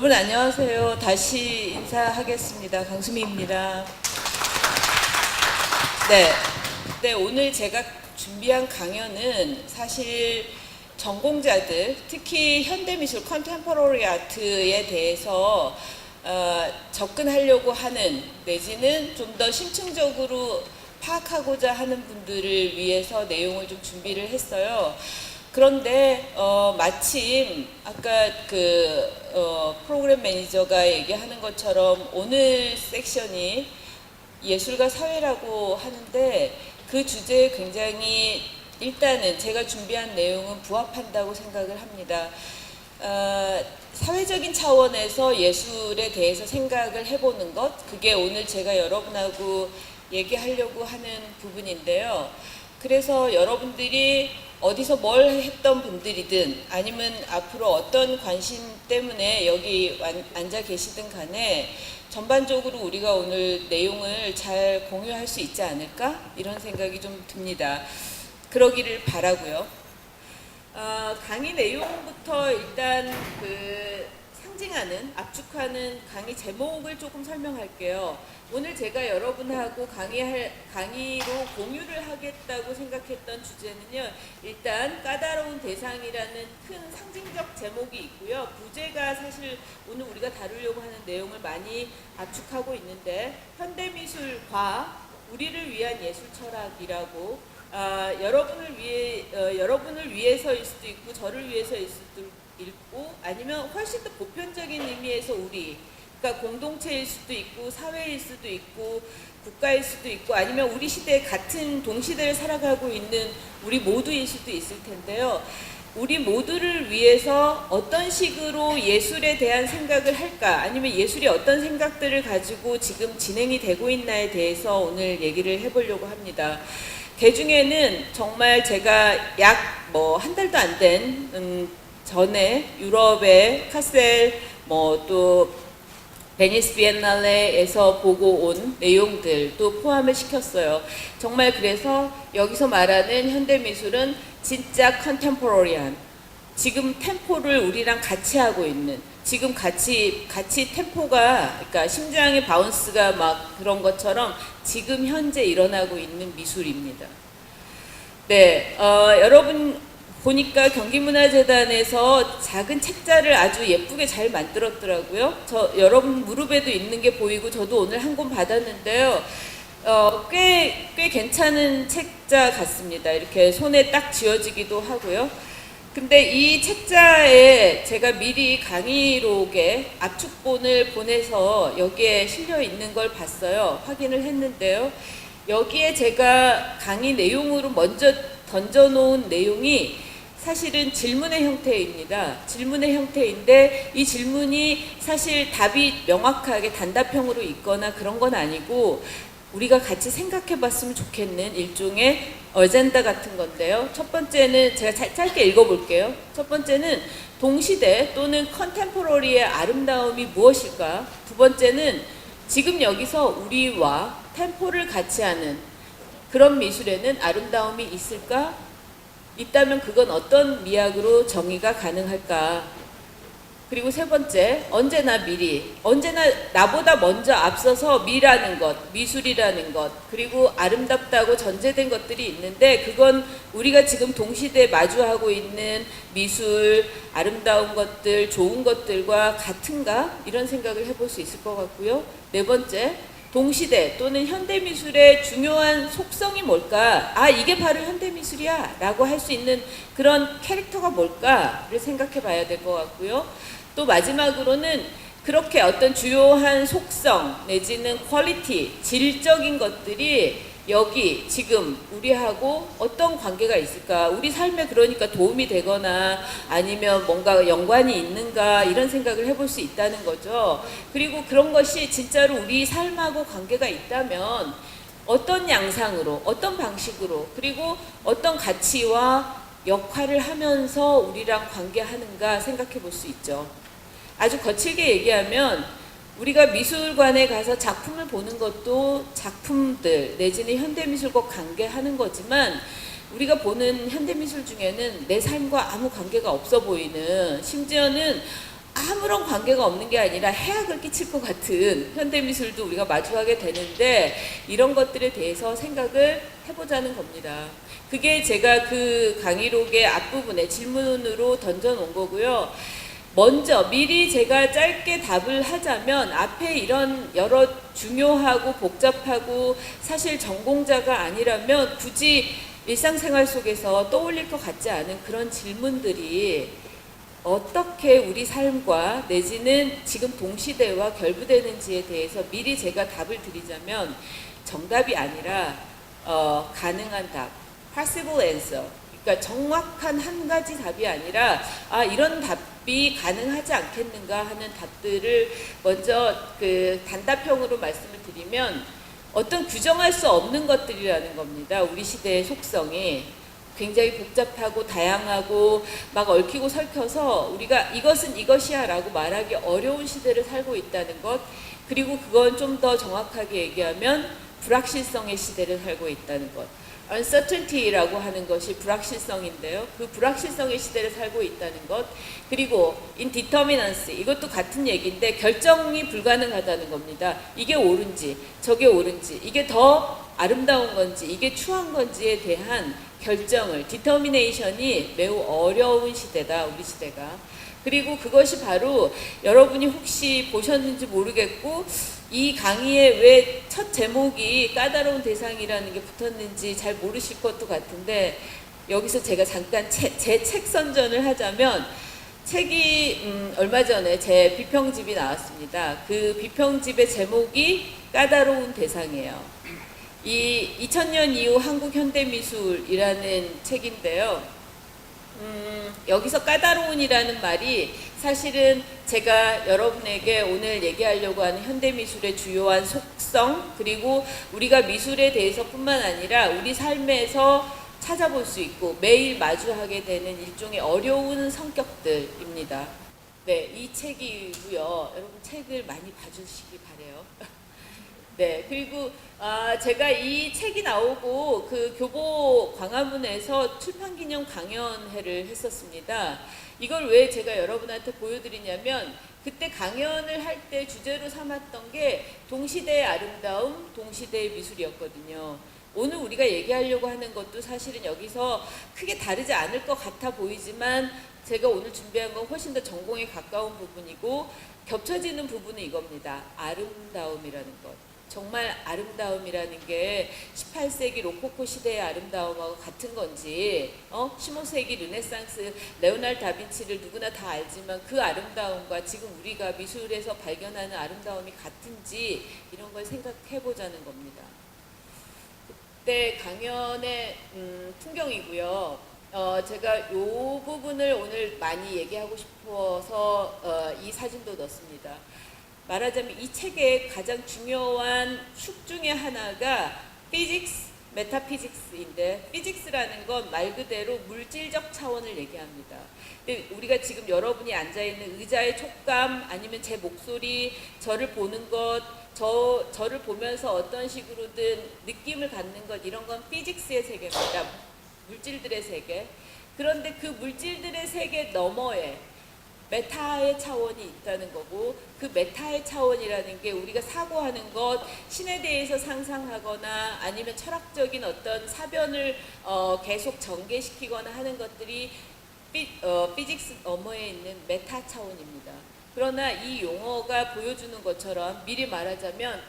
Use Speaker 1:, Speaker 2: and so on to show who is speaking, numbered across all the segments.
Speaker 1: 여러분 안녕하세요. 다시 인사하겠습니다. 강수미입니다. 네, 오늘 제가 준비한 강연은 사실 전공자들, 특히 현대미술, 컨템포러리 아트에 대해서 접근하려고 하는, 내지는 좀 더 심층적으로 파악하고자 하는 분들을 위해서 내용을 좀 준비를 했어요. 그런데 마침 아까 프로그램 매니저가 얘기하는 것처럼 오늘 섹션이 예술과 사회라고 하는데 그 주제에 굉장히 일단은 제가 준비한 내용은 부합한다고 생각을 합니다. 사회적인 차원에서 예술에 대해서 생각을 해보는 것, 그게 오늘 제가 여러분하고 얘기하려고 하는 부분인데요. 그래서 여러분들이 어디서 뭘 했던 분들이든 아니면 앞으로 어떤 관심 때문에 여기 앉아 계시든 간에 전반적으로 우리가 오늘 내용을 잘 공유할 수 있지 않을까? 이런 생각이 좀 듭니다. 그러기를 바라고요. 강의 내용부터 일단 상징하는, 압축하는 강의 제목을 조금 설명할게요. 오늘 제가 여러분하고 강의로 공유를 하겠다고 생각했던 주제는요, 일단 까다로운 대상이라는 큰 상징적 제목이 있고요. 부제가 사실 오늘 우리가 다루려고 하는 내용을 많이 압축하고 있는데, 현대미술과 우리를 위한 예술 철학이라고, 여러분을 위해서일 수도 있고 저를 위해서일 수도 있고 아니면 훨씬 더 보편적인 의미에서 우리, 그러니까 공동체일 수도 있고 사회일 수도 있고 국가일 수도 있고 아니면 우리 시대에 같은 동시대를 살아가고 있는 우리 모두일 수도 있을 텐데요. 우리 모두를 위해서 어떤 식으로 예술에 대한 생각을 할까, 아니면 예술이 어떤 생각들을 가지고 지금 진행이 되고 있나에 대해서 오늘 얘기를 해보려고 합니다. 그 중에는 정말 제가 약 한 달도 안 된 전에 유럽의 카셀 또 베니스 비엔날레에서 보고 온 내용들도 포함을 시켰어요. 정말 그래서 여기서 말하는 현대미술은 진짜 컨템포러리한, 지금 템포를 우리랑 같이 하고 있는, 지금 같이 템포가, 그러니까 심장의 바운스가 막 그런 것처럼 지금 현재 일어나고 있는 미술입니다. 네, 여러분 보니까 경기문화재단에서 작은 책자를 아주 예쁘게 잘 만들었더라고요. 여러분 무릎에도 있는 게 보이고 저도 오늘 한 권 받았는데요. 꽤 괜찮은 책자 같습니다. 이렇게 손에 딱 쥐어지기도 하고요. 근데 이 책자에 제가 미리 강의록에 압축본을 보내서 여기에 실려 있는 걸 봤어요. 확인을 했는데요. 여기에 제가 강의 내용으로 먼저 던져놓은 내용이 사실은 질문의 형태입니다. 질문의 형태인데 이 질문이 사실 답이 명확하게 단답형으로 있거나 그런 건 아니고 우리가 같이 생각해 봤으면 좋겠는 일종의 어젠다 같은 건데요. 첫 번째는 제가 짧게 읽어볼게요. 첫 번째는 동시대 또는 컨템포러리의 아름다움이 무엇일까? 두 번째는 지금 여기서 우리와 템포를 같이 하는 그런 미술에는 아름다움이 있을까? 있다면 그건 어떤 미학으로 정의가 가능할까? 그리고 세 번째, 언제나 나보다 먼저 앞서서 미라는 것, 미술이라는 것, 그리고 아름답다고 전제된 것들이 있는데 그건 우리가 지금 동시대에 마주하고 있는 미술, 아름다운 것들, 좋은 것들과 같은가? 이런 생각을 해볼 수 있을 것 같고요. 네 번째, 동시대 또는 현대미술의 중요한 속성이 뭘까? 이게 바로 현대미술이야 라고 할 수 있는 그런 캐릭터가 뭘까를 생각해 봐야 될 것 같고요. 또 마지막으로는 그렇게 어떤 주요한 속성 내지는 퀄리티, 질적인 것들이 여기 지금 우리하고 어떤 관계가 있을까? 우리 삶에 그러니까 도움이 되거나 아니면 뭔가 연관이 있는가 이런 생각을 해볼 수 있다는 거죠. 그리고 그런 것이 진짜로 우리 삶하고 관계가 있다면 어떤 양상으로, 어떤 방식으로, 그리고 어떤 가치와 역할을 하면서 우리랑 관계하는가 생각해 볼 수 있죠. 아주 거칠게 얘기하면 우리가 미술관에 가서 작품을 보는 것도 작품들 내지는 현대미술과 관계하는 거지만 우리가 보는 현대미술 중에는 내 삶과 아무 관계가 없어 보이는, 심지어는 아무런 관계가 없는 게 아니라 해악을 끼칠 것 같은 현대미술도 우리가 마주하게 되는데 이런 것들에 대해서 생각을 해보자는 겁니다. 그게 제가 그 강의록의 앞부분에 질문으로 던져놓은 거고요. 먼저 미리 제가 짧게 답을 하자면 앞에 이런 여러 중요하고 복잡하고 사실 전공자가 아니라면 굳이 일상생활 속에서 떠올릴 것 같지 않은 그런 질문들이 어떻게 우리 삶과 내지는 지금 동시대와 결부되는지에 대해서 미리 제가 답을 드리자면 정답이 아니라 가능한 답, possible answer. 그러니까 정확한 한 가지 답이 아니라 이런 답이 가능하지 않겠는가 하는 답들을 먼저 그 단답형으로 말씀을 드리면 어떤 규정할 수 없는 것들이라는 겁니다. 우리 시대의 속성이 굉장히 복잡하고 다양하고 막 얽히고 설켜서 우리가 이것은 이것이야 라고 말하기 어려운 시대를 살고 있다는 것, 그리고 그건 좀 더 정확하게 얘기하면 불확실성의 시대를 살고 있다는 것. uncertainty라고 하는 것이 불확실성인데요. 그 불확실성의 시대를 살고 있다는 것, 그리고 indeterminance, 이것도 같은 얘기인데 결정이 불가능하다는 겁니다. 이게 옳은지 저게 옳은지, 이게 더 아름다운 건지 이게 추한 건지에 대한 결정을, 디터미네이션이 매우 어려운 시대다, 우리 시대가. 그리고 그것이 바로 여러분이 혹시 보셨는지 모르겠고 이 강의에 왜 첫 제목이 까다로운 대상이라는 게 붙었는지 잘 모르실 것도 같은데, 여기서 제가 잠깐 제 책 선전을 하자면, 책이 얼마 전에 제 비평집이 나왔습니다. 그 비평집의 제목이 까다로운 대상이에요. 이 2000년 이후 한국 현대미술이라는 책인데요. 여기서 까다로운이라는 말이 사실은 제가 여러분에게 오늘 얘기하려고 하는 현대미술의 주요한 속성, 그리고 우리가 미술에 대해서 뿐만 아니라 우리 삶에서 찾아볼 수 있고 매일 마주하게 되는 일종의 어려운 성격들입니다. 네, 이 책이고요. 여러분 책을 많이 봐주시기 바래요. 네, 그리고 제가 이 책이 나오고 그 교보 광화문에서 출판기념 강연회를 했었습니다. 이걸 왜 제가 여러분한테 보여드리냐면, 그때 강연을 할 때 주제로 삼았던 게 동시대의 아름다움, 동시대의 미술이었거든요. 오늘 우리가 얘기하려고 하는 것도 사실은 여기서 크게 다르지 않을 것 같아 보이지만 제가 오늘 준비한 건 훨씬 더 전공에 가까운 부분이고 겹쳐지는 부분은 이겁니다. 아름다움이라는 것. 정말 아름다움이라는 게 18세기 로코코 시대의 아름다움하고 같은 건지, 15세기 르네상스 레오나르도 다빈치를 누구나 다 알지만 그 아름다움과 지금 우리가 미술에서 발견하는 아름다움이 같은지, 이런 걸 생각해 보자는 겁니다. 그때 강연의 풍경이고요. 제가 이 부분을 오늘 많이 얘기하고 싶어서 이 사진도 넣습니다. 말하자면 이 책의 가장 중요한 축 중에 하나가 피직스, 메타피직스인데, 피직스라는 건 말 그대로 물질적 차원을 얘기합니다. 근데 우리가 지금 여러분이 앉아있는 의자의 촉감, 아니면 제 목소리, 저를 보는 것, 저를 보면서 어떤 식으로든 느낌을 갖는 것, 이런 건 피직스의 세계입니다. 물질들의 세계. 그런데 그 물질들의 세계 너머에 메타의 차원이 있다는 거고, 그 메타의 차원이라는 게 우리가 사고하는 것, 신에 대해서 상상하거나 아니면 철학적인 어떤 사변을 계속 전개시키거나 하는 것들이 피직스 너머에 있는 메타 차원입니다. 그러나 이 용어가 보여주는 것처럼 미리 말하자면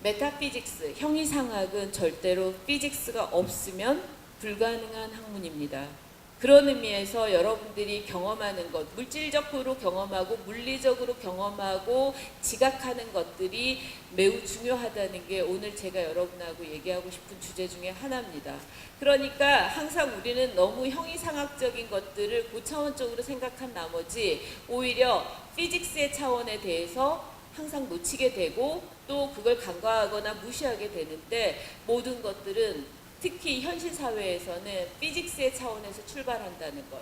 Speaker 1: 메타피직스, 형이상학은 절대로 피직스가 없으면 불가능한 학문입니다. 그런 의미에서 여러분들이 경험하는 것, 물질적으로 경험하고 물리적으로 경험하고 지각하는 것들이 매우 중요하다는 게 오늘 제가 여러분하고 얘기하고 싶은 주제 중에 하나입니다. 그러니까 항상 우리는 너무 형이상학적인 것들을 고차원적으로 생각한 나머지 오히려 피직스의 차원에 대해서 항상 놓치게 되고 또 그걸 간과하거나 무시하게 되는데, 모든 것들은 특히 현실 사회에서는 피직스의 차원에서 출발한다는 것,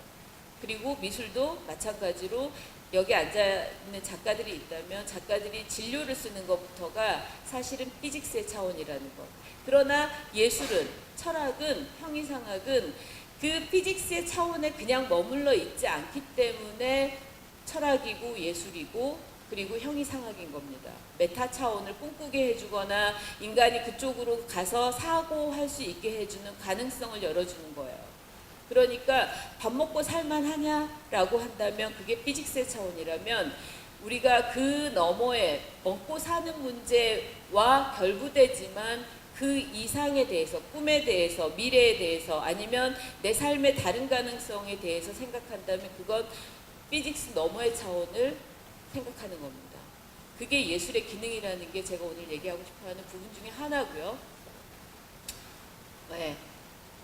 Speaker 1: 그리고 미술도 마찬가지로 여기 앉아있는 작가들이 있다면 작가들이 진료를 쓰는 것부터가 사실은 피직스의 차원이라는 것. 그러나 예술은, 철학은, 형이상학은 그 피직스의 차원에 그냥 머물러 있지 않기 때문에 철학이고 예술이고 그리고 형이상학인 겁니다. 메타 차원을 꿈꾸게 해주거나 인간이 그쪽으로 가서 사고할 수 있게 해주는 가능성을 열어주는 거예요. 그러니까 밥 먹고 살만하냐라고 한다면 그게 피직스의 차원이라면 우리가 그 너머에 먹고 사는 문제와 결부되지만 그 이상에 대해서, 꿈에 대해서, 미래에 대해서 아니면 내 삶의 다른 가능성에 대해서 생각한다면 그건 피직스 너머의 차원을 생각하는 겁니다. 그게 예술의 기능이라는 게 제가 오늘 얘기하고 싶어하는 부분 중에 하나고요. 네,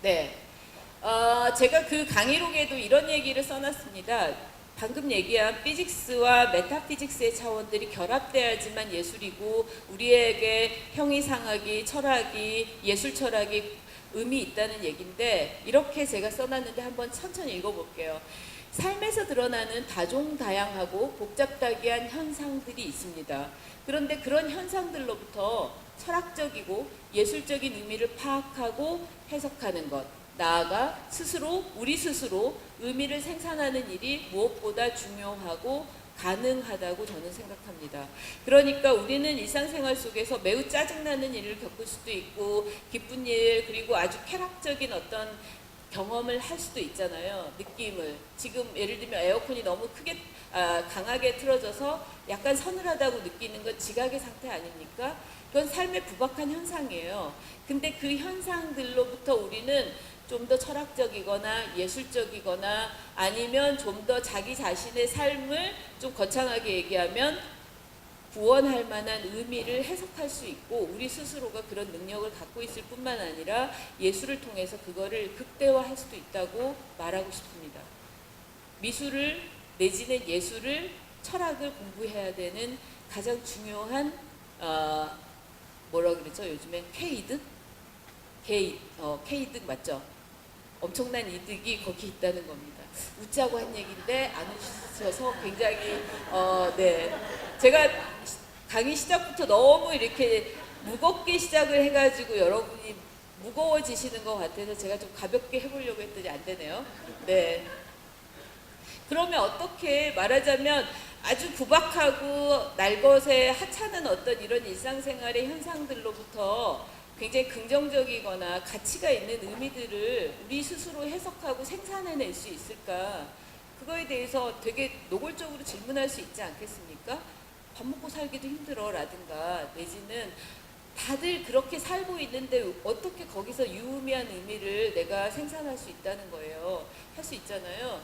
Speaker 1: 네. 제가 그 강의록에도 이런 얘기를 써놨습니다. 방금 얘기한 피직스와 메타피직스의 차원들이 결합돼야지만 예술이고 우리에게 형이상학이, 철학이, 예술 철학이 의미 있다는 얘기인데 이렇게 제가 써놨는데 한번 천천히 읽어볼게요. 삶에서 드러나는 다종다양하고 복잡다기한 현상들이 있습니다. 그런데 그런 현상들로부터 철학적이고 예술적인 의미를 파악하고 해석하는 것, 나아가 우리 스스로 의미를 생산하는 일이 무엇보다 중요하고 가능하다고 저는 생각합니다. 그러니까 우리는 일상생활 속에서 매우 짜증나는 일을 겪을 수도 있고 기쁜 일 그리고 아주 쾌락적인 어떤 경험을 할 수도 있잖아요. 느낌을. 지금 예를 들면 에어컨이 너무 강하게 틀어져서 약간 서늘하다고 느끼는 건 지각의 상태 아닙니까? 그건 삶의 부박한 현상이에요. 근데 그 현상들로부터 우리는 좀 더 철학적이거나 예술적이거나 아니면 좀 더 자기 자신의 삶을 좀 거창하게 얘기하면 구원할 만한 의미를 해석할 수 있고 우리 스스로가 그런 능력을 갖고 있을 뿐만 아니라 예술을 통해서 그거를 극대화할 수도 있다고 말하고 싶습니다. 미술을 내지는 예술을 철학을 공부해야 되는 가장 중요한 뭐라 그러죠? 요즘에 K이득? K이득 맞죠? 엄청난 이득이 거기 있다는 겁니다. 웃자고 한 얘기인데 안 웃으셔서 굉장히 네. 제가 강의 시작부터 너무 이렇게 무겁게 시작을 해가지고 여러분이 무거워지시는 것 같아서 제가 좀 가볍게 해보려고 했더니 안 되네요. 네. 그러면 어떻게 말하자면 아주 구박하고 날것에 하찮은 어떤 이런 일상생활의 현상들로부터 굉장히 긍정적이거나 가치가 있는 의미들을 우리 스스로 해석하고 생산해낼 수 있을까? 그거에 대해서 되게 노골적으로 질문할 수 있지 않겠습니까? 밥 먹고 살기도 힘들어 라든가 내지는 다들 그렇게 살고 있는데 어떻게 거기서 유의미한 의미를 내가 생산할 수 있다는 거예요. 할 수 있잖아요.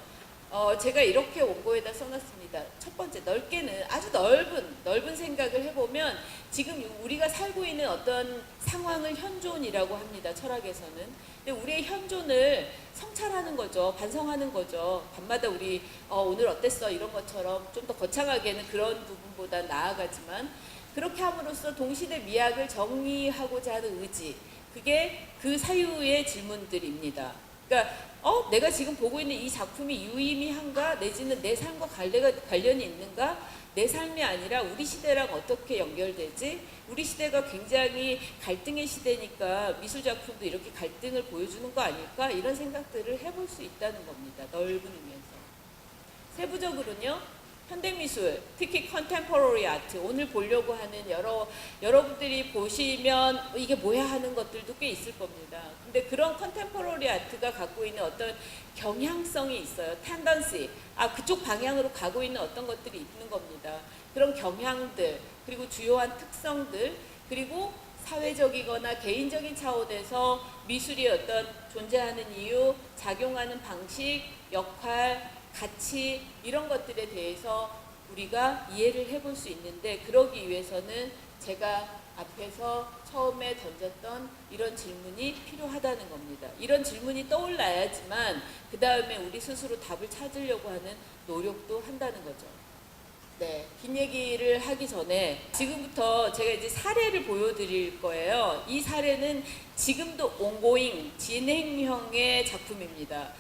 Speaker 1: 제가 이렇게 원고에다 써놨습니다. 첫 번째, 넓게는 아주 넓은 생각을 해보면 지금 우리가 살고 있는 어떤 상황을 현존이라고 합니다. 철학에서는. 근데 우리의 현존을 성찰하는 거죠. 반성하는 거죠. 밤마다 우리 오늘 어땠어? 이런 것처럼 좀 더 거창하게는 그런 부분보다 나아가지만 그렇게 함으로써 동시대 미학을 정리하고자 하는 의지, 그게 그 사유의 질문들입니다. 그러니까 내가 지금 보고 있는 이 작품이 유의미한가? 내지는 내 삶과 관련이 있는가? 내 삶이 아니라 우리 시대랑 어떻게 연결되지? 우리 시대가 굉장히 갈등의 시대니까 미술 작품도 이렇게 갈등을 보여주는 거 아닐까? 이런 생각들을 해볼 수 있다는 겁니다. 넓은 의미에서. 세부적으로는요. 현대미술, 특히 컨템포러리 아트, 오늘 보려고 하는 여러분들이 보시면 이게 뭐야 하는 것들도 꽤 있을 겁니다. 근데 그런 컨템포러리 아트가 갖고 있는 어떤 경향성이 있어요. 텐던시, 그쪽 방향으로 가고 있는 어떤 것들이 있는 겁니다. 그런 경향들, 그리고 주요한 특성들, 그리고 사회적이거나 개인적인 차원에서 미술이 어떤 존재하는 이유, 작용하는 방식, 역할, 가치 이런 것들에 대해서 우리가 이해를 해볼 수 있는데 그러기 위해서는 제가 앞에서 처음에 던졌던 이런 질문이 필요하다는 겁니다. 이런 질문이 떠올라야지만 그 다음에 우리 스스로 답을 찾으려고 하는 노력도 한다는 거죠. 네, 긴 얘기를 하기 전에 지금부터 제가 이제 사례를 보여드릴 거예요. 이 사례는 지금도 온고잉 진행형의 작품입니다.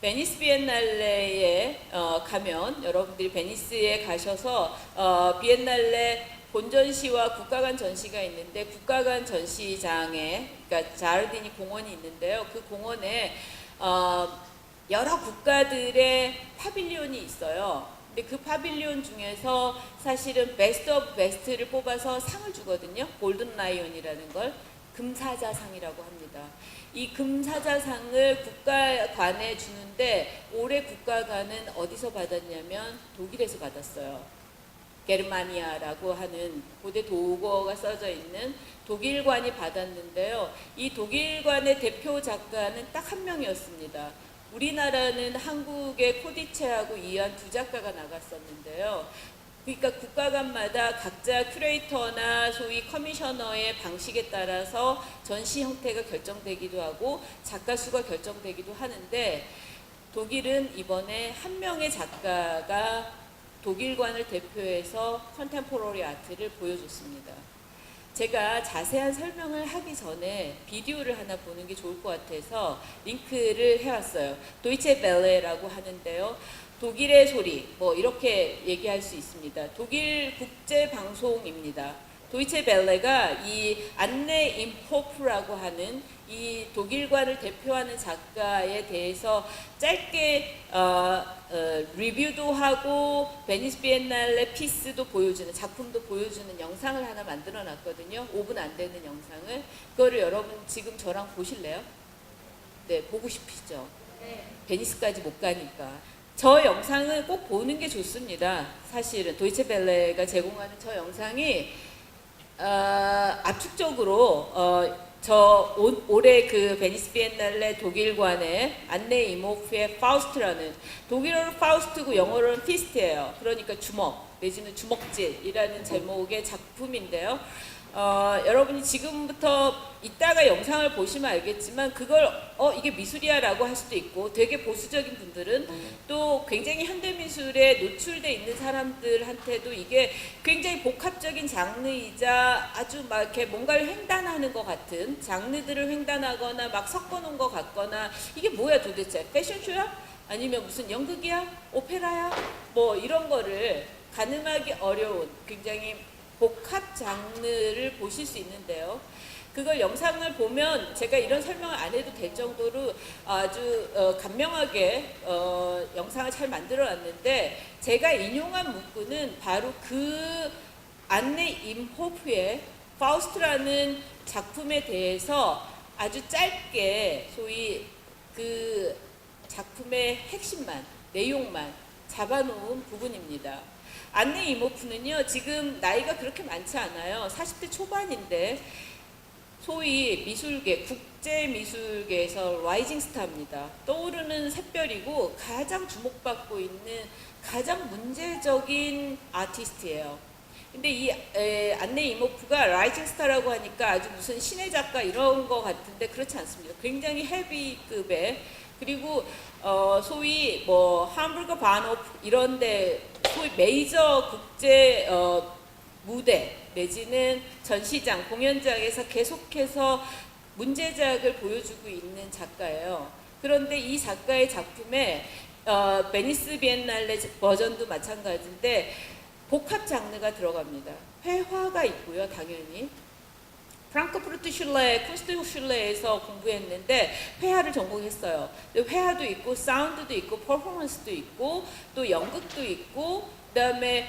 Speaker 1: 베니스 비엔날레에 가면 여러분들이 베니스에 가셔서 비엔날레 본전시와 국가관 전시가 있는데 국가관 전시장에 그러니까 자르디니 공원이 있는데요. 그 공원에 여러 국가들의 파빌리온이 있어요. 근데 그 파빌리온 중에서 사실은 베스트 오브 베스트를 뽑아서 상을 주거든요. 골든 라이온이라는 걸 금사자상이라고 합니다. 이 금사자상을 국가관에 주는데 올해 국가관은 어디서 받았냐면 독일에서 받았어요. 게르마니아라고 하는 고대 도어가 써져 있는 독일관이 받았는데요. 이 독일관의 대표 작가는 딱 한 명이었습니다. 우리나라는 한국의 코디체하고 이한 두 작가가 나갔었는데요. 그러니까 국가관마다 각자 큐레이터나 소위 커미셔너의 방식에 따라서 전시 형태가 결정되기도 하고 작가 수가 결정되기도 하는데 독일은 이번에 한 명의 작가가 독일관을 대표해서 컨템포러리 아트를 보여줬습니다. 제가 자세한 설명을 하기 전에 비디오를 하나 보는 게 좋을 것 같아서 링크를 해왔어요. 도이체 벨레라고 하는데요. 독일의 소리, 뭐 이렇게 얘기할 수 있습니다. 독일 국제 방송입니다. 도이체 벨레가 이 안네 임호프라고 하는 이 독일관을 대표하는 작가에 대해서 짧게 리뷰도 하고 베니스 비엔날레 피스도 보여주는 작품도 보여주는 영상을 하나 만들어 놨거든요. 5분 안 되는 영상을. 그거를 여러분 지금 저랑 보실래요? 네, 보고 싶으시죠? 네. 베니스까지 못 가니까. 저 영상을 꼭 보는 게 좋습니다. 사실은 도이체 벨레가 제공하는 저 영상이 압축적으로 올해 그 베니스 비엔날레 독일관의 안네 이모프의 파우스트라는 독일어로 파우스트고 영어로는 피스트예요. 그러니까 주먹 내지는 주먹질이라는 제목의 작품인데요. 여러분이 지금부터 이따가 영상을 보시면 알겠지만 그걸 이게 미술이야 라고 할 수도 있고 되게 보수적인 분들은 또 굉장히 현대미술에 노출돼 있는 사람들한테도 이게 굉장히 복합적인 장르이자 아주 막 이렇게 뭔가를 횡단하는 것 같은 장르들을 횡단하거나 막 섞어놓은 것 같거나 이게 뭐야 도대체 패션쇼야? 아니면 무슨 연극이야? 오페라야? 뭐 이런 거를 가늠하기 어려운 굉장히 복합 장르를 보실 수 있는데요. 그걸 영상을 보면 제가 이런 설명을 안 해도 될 정도로 아주 간명하게 영상을 잘 만들어 놨는데 제가 인용한 문구는 바로 그 안네 임호프의 파우스트라는 작품에 대해서 아주 짧게 소위 그 작품의 핵심만 내용만 잡아놓은 부분입니다. 안네 이모프는요 지금 나이가 그렇게 많지 않아요. 40대 초반인데 소위 미술계, 국제미술계에서 라이징 스타입니다. 떠오르는 샛별이고 가장 주목받고 있는 가장 문제적인 아티스트예요. 근데 이 안네 이모프가 라이징 스타라고 하니까 아주 무슨 신의 작가 이런 거 같은데 그렇지 않습니다. 굉장히 헤비급의 그리고 소위 뭐 함부르그 바노프 이런데 소위 메이저 국제 무대 내지는 전시장, 공연장에서 계속해서 문제작을 보여주고 있는 작가예요. 그런데 이 작가의 작품에 베니스 비엔날레 버전도 마찬가지인데 복합 장르가 들어갑니다. 회화가 있고요, 당연히. 프랑크푸르트 슐레, 쿤스트 슐레에서 공부했는데 회화를 전공했어요. 회화도 있고 사운드도 있고 퍼포먼스도 있고 또 연극도 있고 그다음에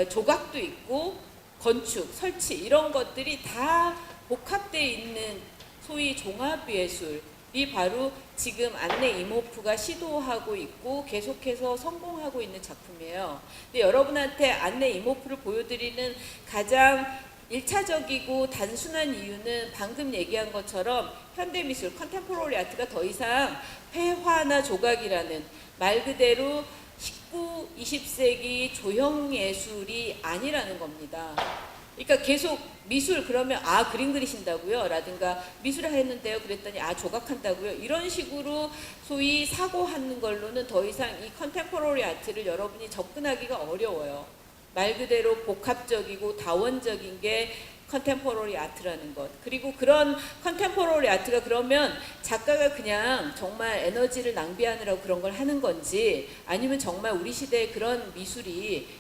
Speaker 1: 조각도 있고 건축, 설치 이런 것들이 다 복합되어 있는 소위 종합예술이 바로 지금 안네 이모프가 시도하고 있고 계속해서 성공하고 있는 작품이에요. 근데 여러분한테 안네 이모프를 보여드리는 가장 1차적이고 단순한 이유는 방금 얘기한 것처럼 현대미술, 컨템포러리 아트가 더 이상 회화나 조각이라는 말 그대로 19, 20세기 조형 예술이 아니라는 겁니다. 그러니까 계속 미술 그러면 그림 그리신다고요? 라든가 미술을 했는데요. 그랬더니 조각한다고요? 이런 식으로 소위 사고하는 걸로는 더 이상 이 컨템포러리 아트를 여러분이 접근하기가 어려워요. 말 그대로 복합적이고 다원적인 게 컨템포러리 아트라는 것. 그리고 그런 컨템포러리 아트가 그러면 작가가 그냥 정말 에너지를 낭비하느라고 그런 걸 하는 건지 아니면 정말 우리 시대에 그런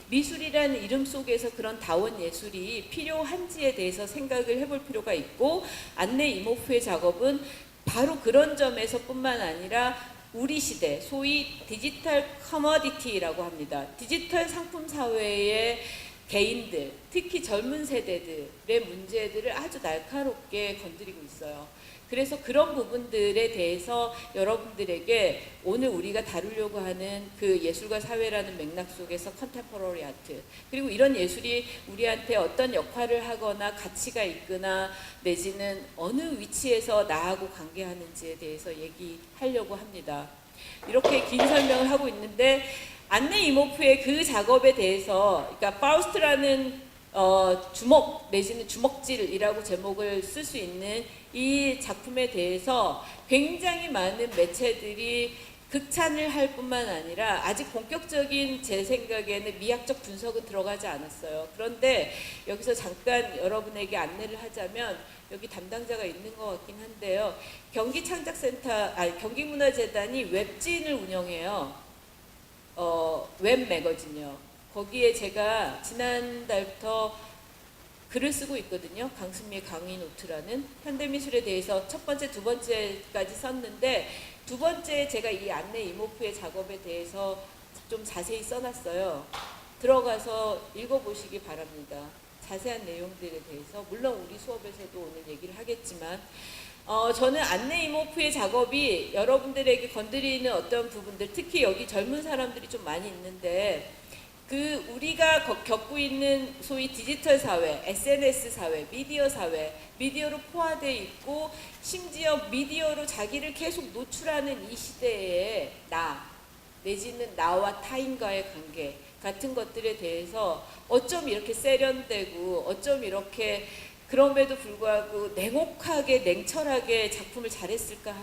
Speaker 1: 미술이라는 이름 속에서 그런 다원 예술이 필요한지에 대해서 생각을 해볼 필요가 있고 안네 이모프의 작업은 바로 그런 점에서 뿐만 아니라 우리 시대, 소위 디지털 커머디티라고 합니다. 디지털 상품 사회의 개인들, 특히 젊은 세대들의 문제들을 아주 날카롭게 건드리고 있어요. 그래서 그런 부분들에 대해서 여러분들에게 오늘 우리가 다루려고 하는 그 예술과 사회라는 맥락 속에서 컨템포러리 아트, 그리고 이런 예술이 우리한테 어떤 역할을 하거나 가치가 있거나 내지는 어느 위치에서 나하고 관계하는지에 대해서 얘기하려고 합니다. 이렇게 긴 설명을 하고 있는데 안네 이모프의 그 작업에 대해서, 그러니까 파우스트라는 주먹 내지는 주먹질이라고 제목을 쓸 수 있는 이 작품에 대해서 굉장히 많은 매체들이 극찬을 할 뿐만 아니라 아직 본격적인 제 생각에는 미학적 분석은 들어가지 않았어요. 그런데 여기서 잠깐 여러분에게 안내를 하자면 여기 담당자가 있는 것 같긴 한데요. 경기문화재단이 웹진을 운영해요. 웹 매거진이요. 거기에 제가 지난달부터 글을 쓰고 있거든요. 강승미의 강의 노트라는 현대미술에 대해서 첫 번째, 두 번째까지 썼는데 두 번째 제가 이 안내 이모프의 작업에 대해서 좀 자세히 써놨어요. 들어가서 읽어보시기 바랍니다. 자세한 내용들에 대해서 물론 우리 수업에서도 오늘 얘기를 하겠지만 저는 안내 이모프의 작업이 여러분들에게 건드리는 어떤 부분들, 특히 여기 젊은 사람들이 좀 많이 있는데 그 우리가 겪고 있는 소위 디지털 사회, SNS 사회, 미디어 사회, 미디어로 포화되어 있고 심지어 미디어로 자기를 계속 노출하는 이 시대에 나 내지는 나와 타인과의 관계 같은 것들에 대해서 어쩜 이렇게 세련되고 어쩜 이렇게 그럼에도 불구하고 냉혹하게 냉철하게 작품을 잘했을까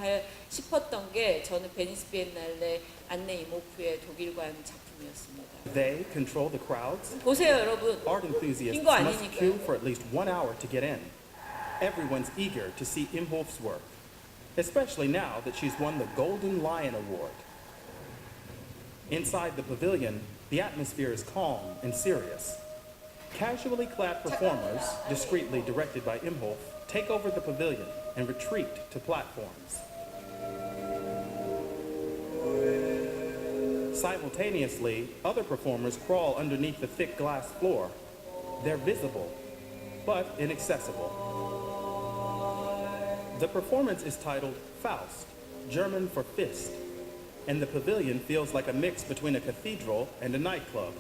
Speaker 1: 싶었던 게 저는 베니스 비엔날레 안네 이모프의 독일관 작품이었습니다.
Speaker 2: They control the crowds.
Speaker 1: 보세요, 여러분.
Speaker 2: Art enthusiasts
Speaker 1: 긴 거
Speaker 2: must queue
Speaker 1: 아니니까요.
Speaker 2: for at least 1 hour to get in. Everyone's eager to see Imhof's work, especially now that she's won the Golden Lion Award. Inside the pavilion, the atmosphere is calm and serious. Casually clad performers, discreetly directed by Imhof, take over the pavilion and retreat to platforms. Simultaneously, other performers crawl underneath the thick glass floor. They're visible, but inaccessible. The performance is titled Faust, German for fist, and the pavilion feels like a mix between a cathedral and a nightclub.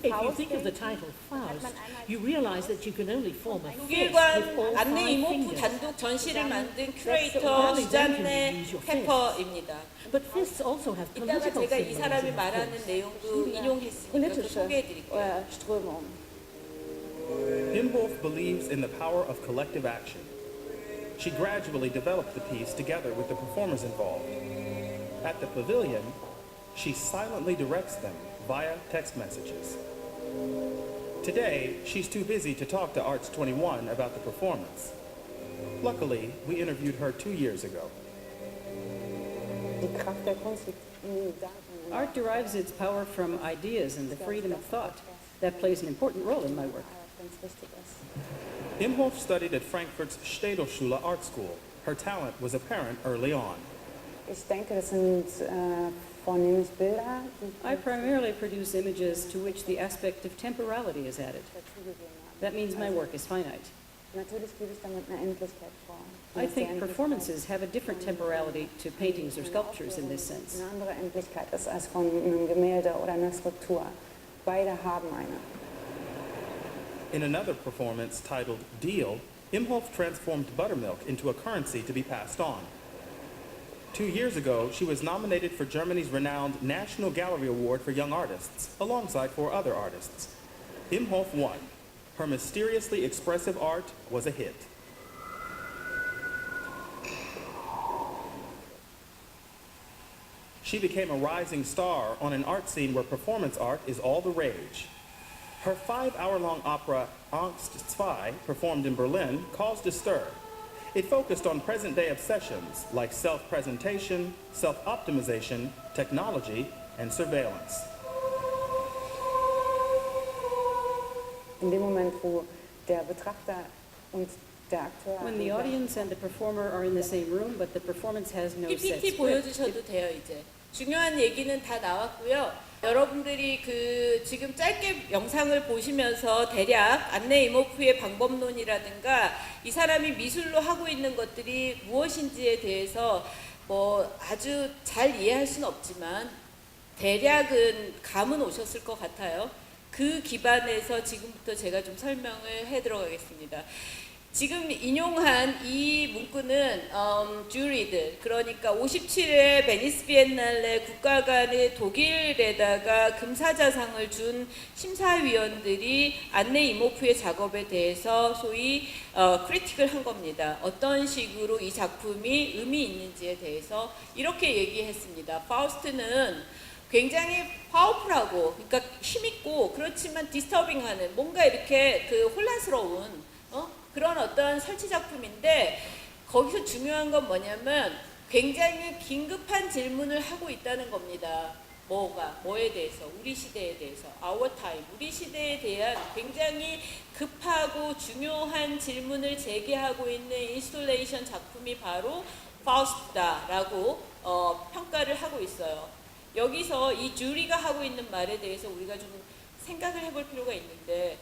Speaker 3: If you think of the title Faust, you realize that you can only form a fist with
Speaker 1: 독일관
Speaker 3: all
Speaker 1: 안내
Speaker 3: 5
Speaker 1: 이모프
Speaker 3: fingers.
Speaker 1: 단독 전시를 만든 큐레이터 수잔네 페퍼입니다.
Speaker 3: But fists also have
Speaker 1: 이따가
Speaker 3: political
Speaker 1: 제가 이 사람이
Speaker 3: symbolism, of
Speaker 1: 말하는
Speaker 3: course.
Speaker 1: 내용도 인용했으니까 또
Speaker 4: politische
Speaker 1: 소개해드릴게요.
Speaker 4: Strömung.
Speaker 2: Imhof believes in the power of collective action. She gradually developed the piece together with the performers involved. At the pavilion, she silently directs them via text messages. Today, she's too busy to talk to Arts 21 about the performance. Luckily, we interviewed her 2 years ago.
Speaker 4: Die Kraft der Kunst liegt darin.
Speaker 5: Art derives its power from ideas and the freedom of thought. That plays an important role in my work.
Speaker 4: Wenn's wichtig ist.
Speaker 2: Imhof studied at Frankfurt's Städelschule Art School. Her talent was apparent early on.
Speaker 4: Ich denke, das sind vornehmlich Bilder, die
Speaker 5: I primarily produce images to which the aspect of temporality is added.
Speaker 4: dazugegeben haben.
Speaker 5: That means my work is finite.
Speaker 4: Natürlich gebe ich damit eine Endlichkeit vor.
Speaker 5: I think performances have a different temporality to paintings or sculptures in this sense.
Speaker 4: Eine andere Endlichkeit ist als von einem Gemälde oder einer Skulptur. Beide haben eine.
Speaker 2: In another performance titled Deal, Imhof transformed buttermilk into a currency to be passed on. 2 years ago, she was nominated for Germany's renowned National Gallery Award for Young Artists, alongside 4 other artists. Imhof won. Her mysteriously expressive art was a hit. She became a rising star on an art scene where performance art is all the rage. Her 5-hour-long opera Angst 2, performed in Berlin, caused a stir. It focused on present-day obsessions like self-presentation, self-optimization, technology, and surveillance.
Speaker 4: in dem Moment, wo der Betrachter und der Akteur
Speaker 5: When the audience and the performer are in the same room, but the performance has no set
Speaker 1: PPT
Speaker 5: script.
Speaker 1: 보여주셔도 돼요, 이제. 중요한 얘기는 다 나왔고요. 여러분들이 그 지금 짧게 영상을 보시면서 대략 안내 이모프의 방법론이라든가 이 사람이 미술로 하고 있는 것들이 무엇인지에 대해서 뭐 아주 잘 이해할 수는 없지만 대략은 감은 오셨을 것 같아요. 그 기반에서 지금부터 제가 좀 설명을 해 들어가겠습니다. 지금 인용한 이 문구는 주리드, 그러니까 57회 베니스 비엔날레 국가 간의 독일에다가 금사자상을 준 심사위원들이 안내 이모프의 작업에 대해서 소위 크리틱을 한 겁니다. 어떤 식으로 이 작품이 의미 있는지에 대해서 이렇게 얘기했습니다. 파우스트는 굉장히 파워풀하고, 그러니까 힘있고, 그렇지만 디스터빙하는, 뭔가 이렇게 그 혼란스러운 그런 어떤 설치 작품인데, 거기서 중요한 건 뭐냐면 굉장히 긴급한 질문을 하고 있다는 겁니다. 뭐에 대해서, 우리 시대에 대해서, our time, 우리 시대에 대한 굉장히 급하고 중요한 질문을 제기하고 있는 인스톨레이션 작품이 바로 파우스트다라고 평가를 하고 있어요. 여기서 이 주리가 하고 있는 말에 대해서 우리가 좀 생각을 해볼 필요가 있는데,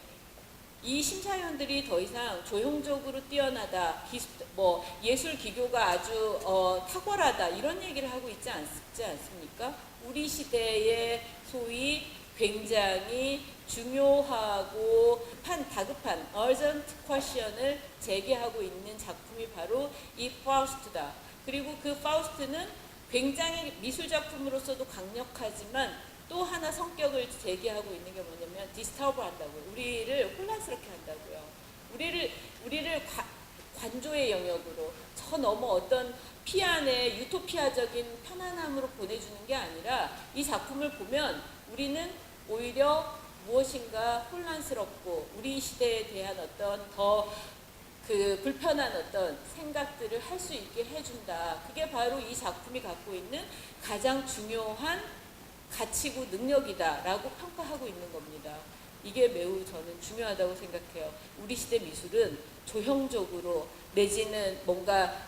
Speaker 1: 이 심사위원들이 더 이상 조형적으로 뛰어나다, 예술 기교가 아주 탁월하다 이런 얘기를 하고 있지 않습니까? 우리 시대의 소위 굉장히 중요하고 다급한 urgent question을 제기하고 있는 작품이 바로 이 파우스트다. 그리고 그 파우스트는 굉장히 미술 작품으로서도 강력하지만 또 하나 성격을 제기하고 있는 게 뭐냐면 디스터브 한다고요. 우리를 혼란스럽게 한다고요. 우리를 관조의 영역으로 저 너머 어떤 피안의 유토피아적인 편안함으로 보내주는 게 아니라 이 작품을 보면 우리는 오히려 무엇인가 혼란스럽고 우리 시대에 대한 어떤 더 그 불편한 어떤 생각들을 할 수 있게 해준다. 그게 바로 이 작품이 갖고 있는 가장 중요한 가치고 능력이다라고 평가하고 있는 겁니다. 이게 매우 저는 중요하다고 생각해요. 우리 시대 미술은 조형적으로 내지는 뭔가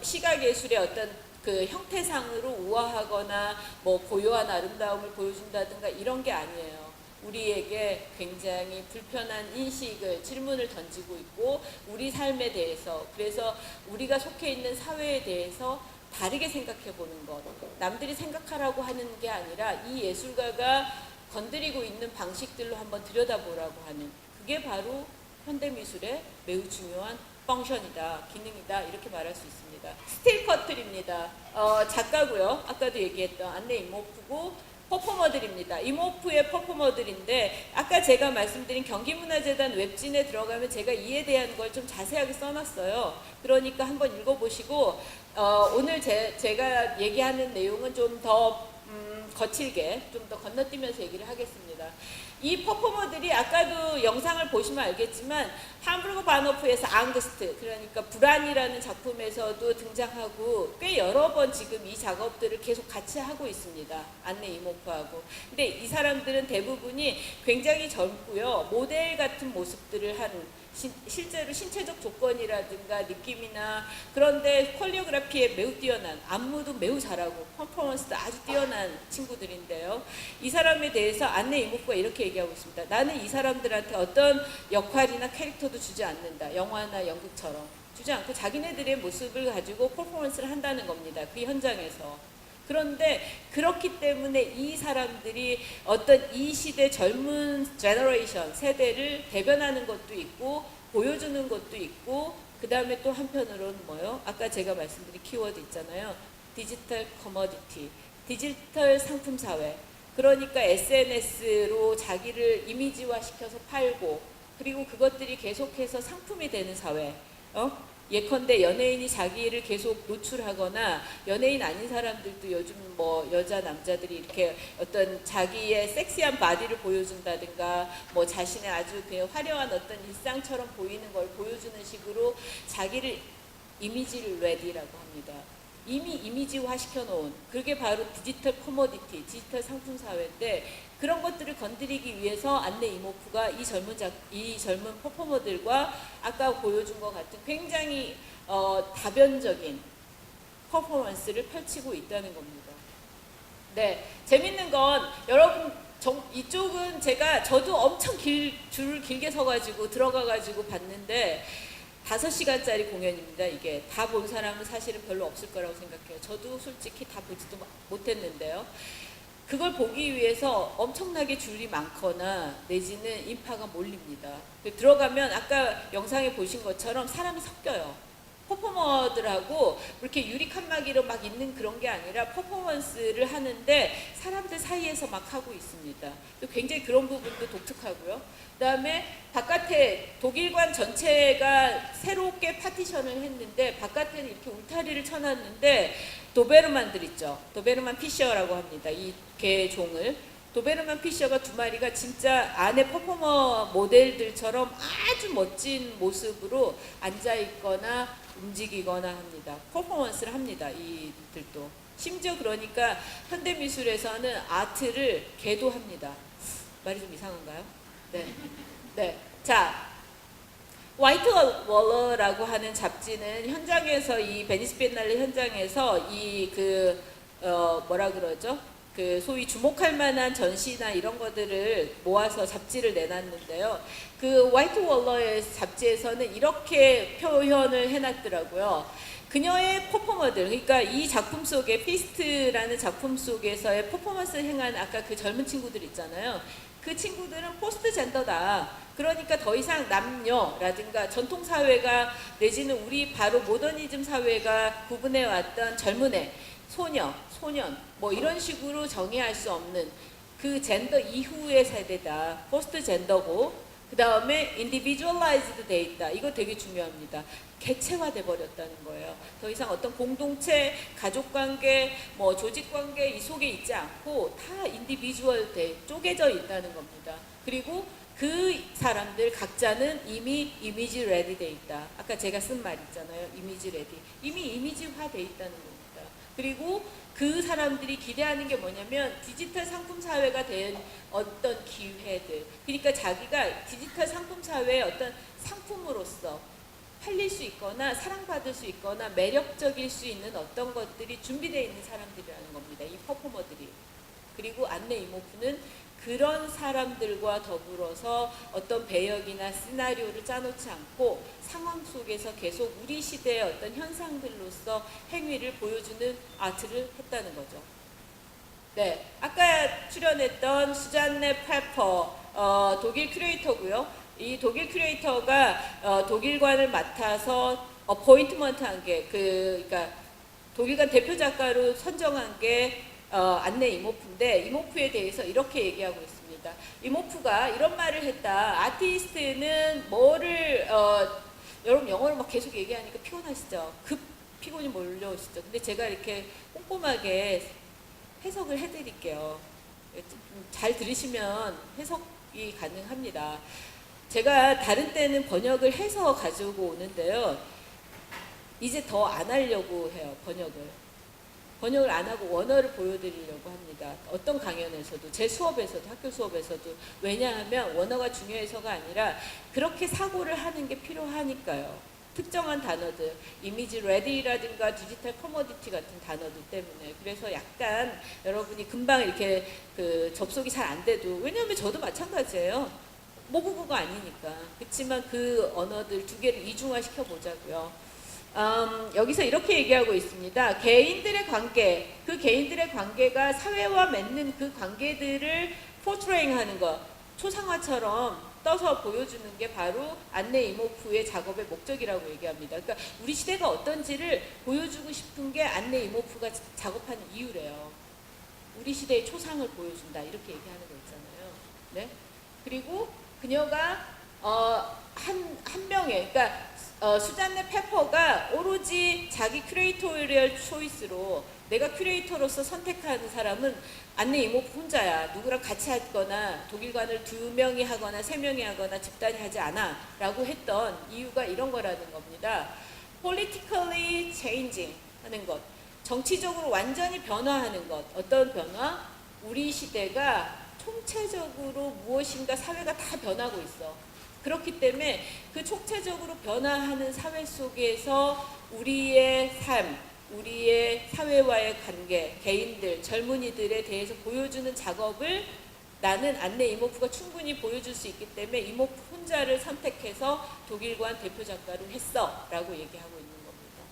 Speaker 1: 시각예술의 어떤 그 형태상으로 우아하거나 뭐 고요한 아름다움을 보여준다든가 이런 게 아니에요. 우리에게 굉장히 불편한 인식을, 질문을 던지고 있고 우리 삶에 대해서, 그래서 우리가 속해 있는 사회에 대해서 다르게 생각해 보는 것, 남들이 생각하라고 하는 게 아니라 이 예술가가 건드리고 있는 방식들로 한번 들여다보라고 하는, 그게 바로 현대미술의 매우 중요한 펑션이다, 기능이다, 이렇게 말할 수 있습니다. 스틸 커틀입니다. 작가고요. 아까도 얘기했던 안내 이모프고 퍼포머들입니다. 이모프의 퍼포머들인데 아까 제가 말씀드린 경기문화재단 웹진에 들어가면 제가 이에 대한 걸 좀 자세하게 써놨어요. 그러니까 한번 읽어보시고 오늘 제가 얘기하는 내용은 좀 더 거칠게 좀 더 건너뛰면서 얘기를 하겠습니다. 이 퍼포머들이 아까도 영상을 보시면 알겠지만 함부르그 바노프에서 앙그스트, 그러니까 불안이라는 작품에서도 등장하고 꽤 여러 번 지금 이 작업들을 계속 같이 하고 있습니다. 안내 이모프하고. 근데 이 사람들은 대부분이 굉장히 젊고요. 모델 같은 모습들을 한, 실제로 신체적 조건이라든가 느낌이나, 그런데 콜리오그라피에 매우 뛰어난, 안무도 매우 잘하고 퍼포먼스도 아주 뛰어난 친구들인데요. 이 사람에 대해서 안내 이모프가 이렇게 얘기하고 있습니다. 나는 이 사람들한테 어떤 역할이나 캐릭터도 주지 않는다. 영화나 연극처럼 주지 않고 자기네들의 모습을 가지고 퍼포먼스를 한다는 겁니다. 그 현장에서. 그런데 그렇기 때문에 이 사람들이 어떤 이 시대 젊은 제너레이션 세대를 대변하는 것도 있고 보여주는 것도 있고, 그 다음에 또 한편으로는 뭐요? 아까 제가 말씀드린 키워드 있잖아요. 디지털 커머디티, 디지털 상품 사회. 그러니까 SNS로 자기를 이미지화 시켜서 팔고, 그리고 그것들이 계속해서 상품이 되는 사회. 예컨대 연예인이 자기를 계속 노출하거나, 연예인 아닌 사람들도 요즘 뭐 여자 남자들이 이렇게 어떤 자기의 섹시한 바디를 보여준다든가, 뭐 자신의 아주 그냥 화려한 어떤 일상처럼 보이는 걸 보여주는 식으로 자기를 이미지를 레디라고 합니다. 이미 이미지화 시켜놓은, 그게 바로 디지털 커머디티, 디지털 상품 사회인데, 그런 것들을 건드리기 위해서 안내 이모프가 이 젊은 퍼포머들과 아까 보여준 것 같은 굉장히 다변적인 퍼포먼스를 펼치고 있다는 겁니다. 네, 재밌는 건 여러분 이쪽은 저도 엄청 줄을 길게 서가지고 들어가가지고 봤는데 5시간짜리 공연입니다. 이게 다 본 사람은 사실은 별로 없을 거라고 생각해요. 저도 솔직히 다 보지도 못했는데요. 그걸 보기 위해서 엄청나게 줄이 많거나 내지는 인파가 몰립니다. 들어가면 아까 영상에 보신 것처럼 사람이 섞여요. 퍼포머들하고 이렇게 유리 칸막이로 막 있는 그런 게 아니라 퍼포먼스를 하는데 사람들 사이에서 막 하고 있습니다. 굉장히 그런 부분도 독특하고요. 그 다음에 바깥에 독일관 전체가 새롭게 파티션을 했는데 바깥에는 이렇게 울타리를 쳐놨는데 도베르만들 있죠. 도베르만 피셔라고 합니다. 이 개종을. 도베르만 피셔가 2마리가 진짜 안에 퍼포머 모델들처럼 아주 멋진 모습으로 앉아있거나 움직이거나 합니다. 퍼포먼스를 합니다. 이들도. 심지어 그러니까 현대미술에서는 아트를 개도 합니다. 말이 좀 이상한가요? 네. 네. 자, 화이트 월러라고 하는 잡지는 현장에서 이 베니스 비엔날레 현장에서 뭐라 그러죠? 소위 주목할 만한 전시나 이런 것들을 모아서 잡지를 내놨는데요. 그 화이트 월러의 잡지에서는 이렇게 표현을 해놨더라고요. 그녀의 퍼포머들, 그러니까 이 작품 속에 피스트라는 작품 속에서의 퍼포먼스를 행한 아까 그 젊은 친구들 있잖아요. 그 친구들은 포스트 젠더다. 그러니까 더 이상 남녀라든가 전통 사회가 내지는 우리 바로 모더니즘 사회가 구분해 왔던 젊은 애, 소녀, 소년 뭐 이런 식으로 정의할 수 없는 그 젠더 이후의 세대다. 포스트 젠더고 그 다음에 individualized 돼 있다. 이거 되게 중요합니다. 개체화돼 버렸다는 거예요. 더 이상 어떤 공동체, 가족관계, 뭐 조직관계 이 속에 있지 않고 다 인디비주얼 돼 쪼개져 있다는 겁니다. 그리고 그 사람들 각자는 이미 이미지 레디 돼 있다. 아까 제가 쓴 말 있잖아요. 이미지 레디. 이미 이미지화 돼 있다는 겁니다. 그리고 그 사람들이 기대하는 게 뭐냐면 디지털 상품 사회가 된 어떤 기회들. 그러니까 자기가 디지털 상품 사회의 어떤 상품으로서 팔릴 수 있거나 사랑받을 수 있거나 매력적일 수 있는 어떤 것들이 준비되어 있는 사람들이라는 겁니다. 이 퍼포머들이. 그리고 안내 이모프는 그런 사람들과 더불어서 어떤 배역이나 시나리오를 짜놓지 않고 상황 속에서 계속 우리 시대의 어떤 현상들로서 행위를 보여주는 아트를 했다는 거죠. 네, 아까 출연했던 수잔네 페퍼, 독일 큐레이터고요. 이 독일 큐레이터가 독일관을 맡아서 어포인트먼트한 게 그러니까 독일관 대표 작가로 선정한 게 안내 이모프인데 이모프에 대해서 이렇게 얘기하고 있습니다. 이모프가 이런 말을 했다. 아티스트는 뭐를 여러분 영어를 막 계속 얘기하니까 피곤하시죠? 급 피곤이 몰려오시죠? 근데 제가 이렇게 꼼꼼하게 해석을 해드릴게요. 잘 들으시면 해석이 가능합니다. 제가 다른 때는 번역을 해서 가지고 오는데요. 이제 더 안 하려고 해요. 번역을 안 하고 원어를 보여드리려고 합니다. 어떤 강연에서도 제 수업에서도 학교 수업에서도 왜냐하면 원어가 중요해서가 아니라 그렇게 사고를 하는 게 필요하니까요. 특정한 단어들, 이미지 레디라든가 디지털 커머디티 같은 단어들 때문에. 그래서 약간 여러분이 금방 이렇게 접속이 잘 안 돼도 왜냐하면 저도 마찬가지예요. 모국어가 아니니까. 그렇지만 그 언어들 2개를 이중화시켜 보자고요. 여기서 이렇게 얘기하고 있습니다. 개인들의 관계, 그 개인들의 관계가 사회와 맺는 그 관계들을 포트레잉 하는 것, 초상화처럼 떠서 보여주는 게 바로 안내 이모프의 작업의 목적이라고 얘기합니다. 그러니까 우리 시대가 어떤지를 보여주고 싶은 게 안내 이모프가 작업하는 이유래요. 우리 시대의 초상을 보여준다. 이렇게 얘기하는 거 있잖아요. 네? 그리고 그녀가 한 명의, 그러니까 수잔네 페퍼가 오로지 자기 큐레이토리얼 초이스로 내가 큐레이터로서 선택하는 사람은 안내 이모프 혼자야. 누구랑 같이 하거나 독일관을 2명이 하거나 3명이 하거나 집단이 하지 않아 라고 했던 이유가 이런 거라는 겁니다. politically changing 하는 것, 정치적으로 완전히 변화하는 것. 어떤 변화? 우리 시대가 총체적으로 무엇인가 사회가 다 변하고 있어. 그렇기 때문에 그 총체적으로 변화하는 사회 속에서 우리의 삶, 우리의 사회와의 관계, 개인들, 젊은이들에 대해서 보여주는 작업을 나는 안내 이모프가 충분히 보여줄 수 있기 때문에 이모프 혼자를 선택해서 독일관 대표 작가로 했어 라고 얘기하고 있는 겁니다.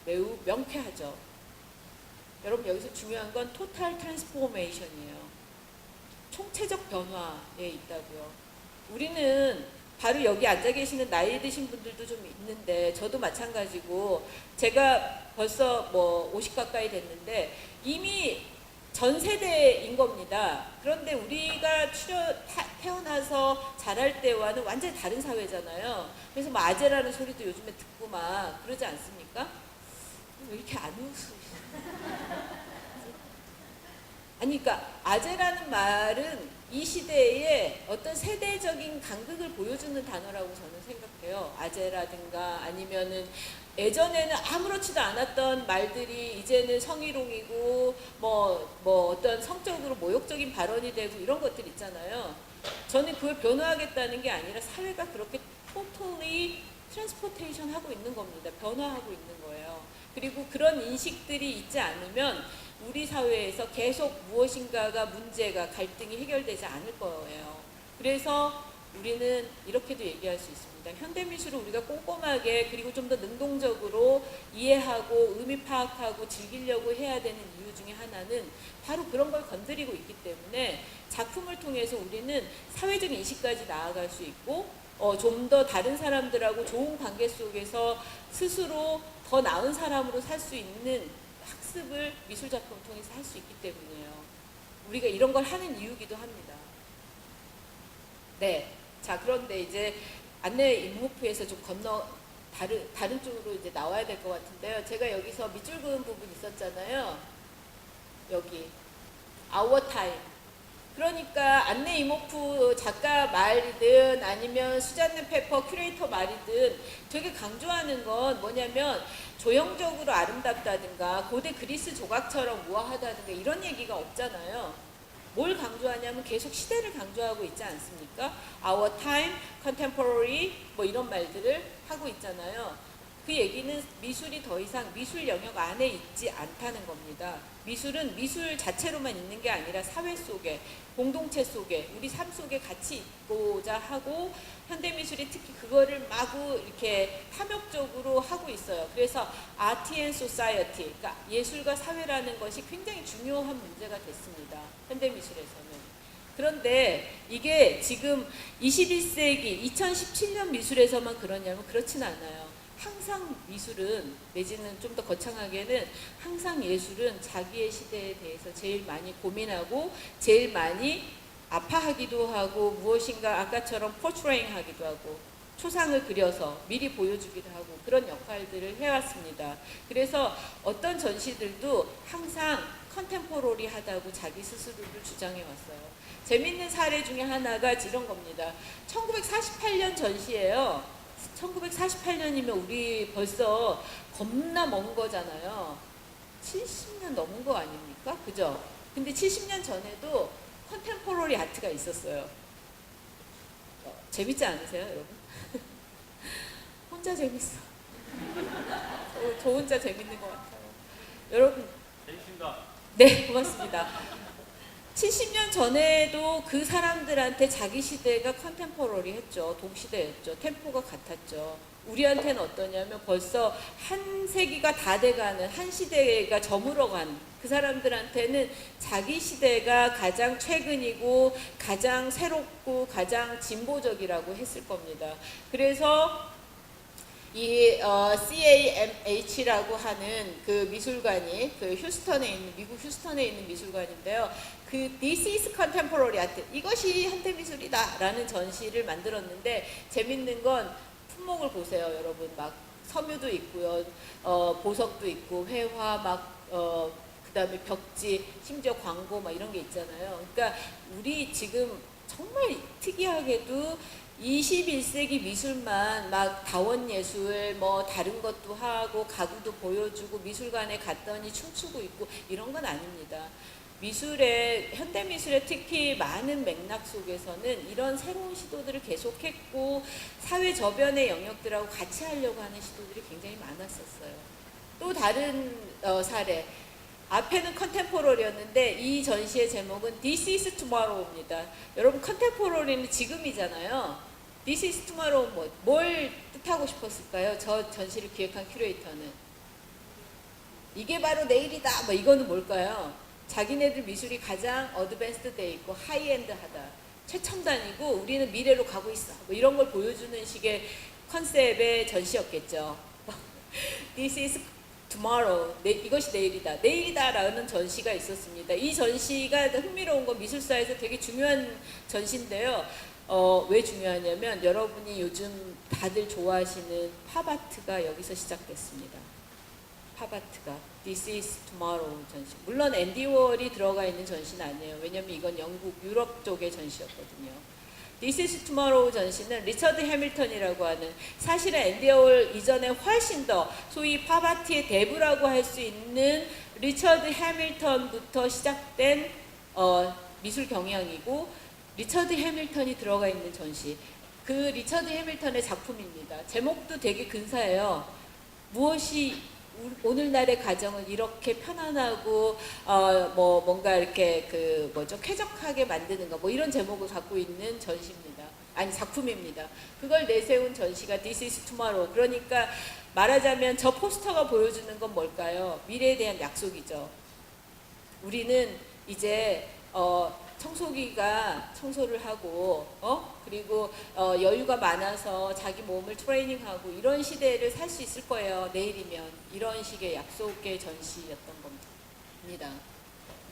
Speaker 1: 매우 명쾌하죠. 여러분 여기서 중요한 건 토탈 트랜스포메이션이에요. 총체적 변화에 있다고요. 우리는 바로 여기 앉아 계시는 나이 드신 분들도 좀 있는데 저도 마찬가지고 제가 벌써 뭐 50 가까이 됐는데 이미 전 세대인 겁니다. 그런데 우리가 태어나서 자랄 때와는 완전히 다른 사회잖아요. 그래서 뭐 아재라는 소리도 요즘에 듣고 막 그러지 않습니까? 왜 이렇게 안 웃으시죠? 아니 그러니까 아재라는 말은 이 시대에 어떤 세대적인 간극을 보여주는 단어라고 저는 생각해요. 아재라든가 아니면은 예전에는 아무렇지도 않았던 말들이 이제는 성희롱이고 뭐 어떤 성적으로 모욕적인 발언이 되고 이런 것들 있잖아요. 저는 그걸 변화하겠다는 게 아니라 사회가 그렇게 totally 트랜스포테이션 하고 있는 겁니다. 변화하고 있는 거예요. 그리고 그런 인식들이 있지 않으면 우리 사회에서 계속 무엇인가가 문제가 갈등이 해결되지 않을 거예요. 그래서 우리는 이렇게도 얘기할 수 있습니다. 현대미술을 우리가 꼼꼼하게 그리고 좀 더 능동적으로 이해하고 의미 파악하고 즐기려고 해야 되는 이유 중에 하나는 바로 그런 걸 건드리고 있기 때문에 작품을 통해서 우리는 사회적 인식까지 나아갈 수 있고 좀 더 다른 사람들하고 좋은 관계 속에서 스스로 더 나은 사람으로 살 수 있는 학습을 미술작품을 통해서 할 수 있기 때문이에요. 우리가 이런 걸 하는 이유기도 합니다. 네. 자, 그런데 이제 안내 이모프에서 좀 다른 쪽으로 이제 나와야 될 것 같은데요. 제가 여기서 밑줄 그은 부분 있었잖아요. 여기. Our Time. 그러니까 안내 이모프 작가 말이든 아니면 수잔네 페퍼 큐레이터 말이든 되게 강조하는 건 뭐냐면 조형적으로 아름답다든가 고대 그리스 조각처럼 우아하다든가 이런 얘기가 없잖아요. 뭘 강조하냐면 계속 시대를 강조하고 있지 않습니까? Our time, contemporary 뭐 이런 말들을 하고 있잖아요. 그 얘기는 미술이 더 이상 미술 영역 안에 있지 않다는 겁니다. 미술은 미술 자체로만 있는 게 아니라 사회 속에, 공동체 속에, 우리 삶 속에 같이 있고자 하고 현대미술이 특히 그거를 마구 이렇게 탐욕적으로 하고 있어요. 그래서 Art and Society, 그러니까 예술과 사회라는 것이 굉장히 중요한 문제가 됐습니다. 현대미술에서는. 그런데 이게 지금 21세기, 2017년 미술에서만 그러냐면 그렇진 않아요. 항상 미술은 내지는 좀 더 거창하게는 항상 예술은 자기의 시대에 대해서 제일 많이 고민하고 제일 많이 아파하기도 하고 무엇인가 아까처럼 포트레잉 하기도 하고 초상을 그려서 미리 보여주기도 하고 그런 역할들을 해왔습니다. 그래서 어떤 전시들도 항상 컨템포러리하다고 자기 스스로를 주장해왔어요. 재밌는 사례 중에 하나가 이런 겁니다. 1948년 전시예요. 1948년이면 우리 벌써 겁나 먼 거잖아요. 70년 넘은 거 아닙니까? 그죠? 근데 70년 전에도 컨템포러리 아트가 있었어요. 재밌지 않으세요, 여러분? 혼자 재밌어. 저 혼자 재밌는 것 같아요. 여러분.
Speaker 6: 재밌습니다.
Speaker 1: 네, 고맙습니다. 70년 전에도 그 사람들한테 자기 시대가 컨템포러리 했죠. 동시대였죠. 템포가 같았죠. 우리한테는 어떠냐면 벌써 한 세기가 다 돼가는 한 시대가 저물어간 그 사람들한테는 자기 시대가 가장 최근이고 가장 새롭고 가장 진보적이라고 했을 겁니다. 그래서 이 CAMH라고 하는 그 미술관이 그 휴스턴에 있는 미국 휴스턴에 있는 미술관인데요. 그 This is Contemporary Art, 이것이 현대미술이다라는 전시를 만들었는데 재밌는 건 품목을 보세요, 여러분. 막 섬유도 있고요, 보석도 있고 회화 그다음에 벽지, 심지어 광고 막 이런 게 있잖아요. 그러니까 우리 지금 정말 특이하게도 21세기 미술만 막 다원예술 뭐 다른 것도 하고 가구도 보여주고 미술관에 갔더니 춤추고 있고 이런 건 아닙니다. 미술의 현대 미술의 특히 많은 맥락 속에서는 이런 새로운 시도들을 계속했고 사회 저변의 영역들하고 같이 하려고 하는 시도들이 굉장히 많았었어요. 또 다른 사례. 앞에는 컨템포러리였는데 이 전시의 제목은 This is Tomorrow입니다. 여러분 컨템포러리는 지금이잖아요. This is Tomorrow 뭘 뜻하고 싶었을까요? 저 전시를 기획한 큐레이터는. 이게 바로 내일이다. 뭐 이거는 뭘까요? 자기네들 미술이 가장 어드밴스드 돼 있고 하이엔드하다. 최첨단이고 우리는 미래로 가고 있어. 뭐 이런 걸 보여주는 식의 컨셉의 전시였겠죠. This is tomorrow. 이것이 내일이다. 내일이다라는 전시가 있었습니다. 이 전시가 흥미로운 건 미술사에서 되게 중요한 전시인데요. 왜 중요하냐면 여러분이 요즘 다들 좋아하시는 팝아트가 여기서 시작됐습니다. 팝아트가 This is Tomorrow 전시. 물론 앤디 워홀이 들어가 있는 전시는 아니에요. 왜냐면 이건 영국, 유럽 쪽의 전시였거든요. This is Tomorrow 전시는 리처드 해밀턴이라고 하는 사실은 앤디 워홀 이전에 훨씬 더 소위 팝아트의 대부라고 할 수 있는 리처드 해밀턴부터 시작된 미술 경향이고 리처드 해밀턴이 들어가 있는 전시. 그 리처드 해밀턴의 작품입니다. 제목도 되게 근사해요. 무엇이 오늘날의 가정을 이렇게 편안하고 뭔가 이렇게 쾌적하게 만드는가 뭐 이런 제목을 갖고 있는 전시입니다. 아니 작품입니다. 그걸 내세운 전시가 This is Tomorrow. 그러니까 말하자면 저 포스터가 보여주는 건 뭘까요? 미래에 대한 약속이죠. 우리는 이제 청소기가 청소를 하고 그리고 여유가 많아서 자기 몸을 트레이닝하고 이런 시대를 살 수 있을 거예요. 내일이면. 이런 식의 약속의 전시였던 겁니다.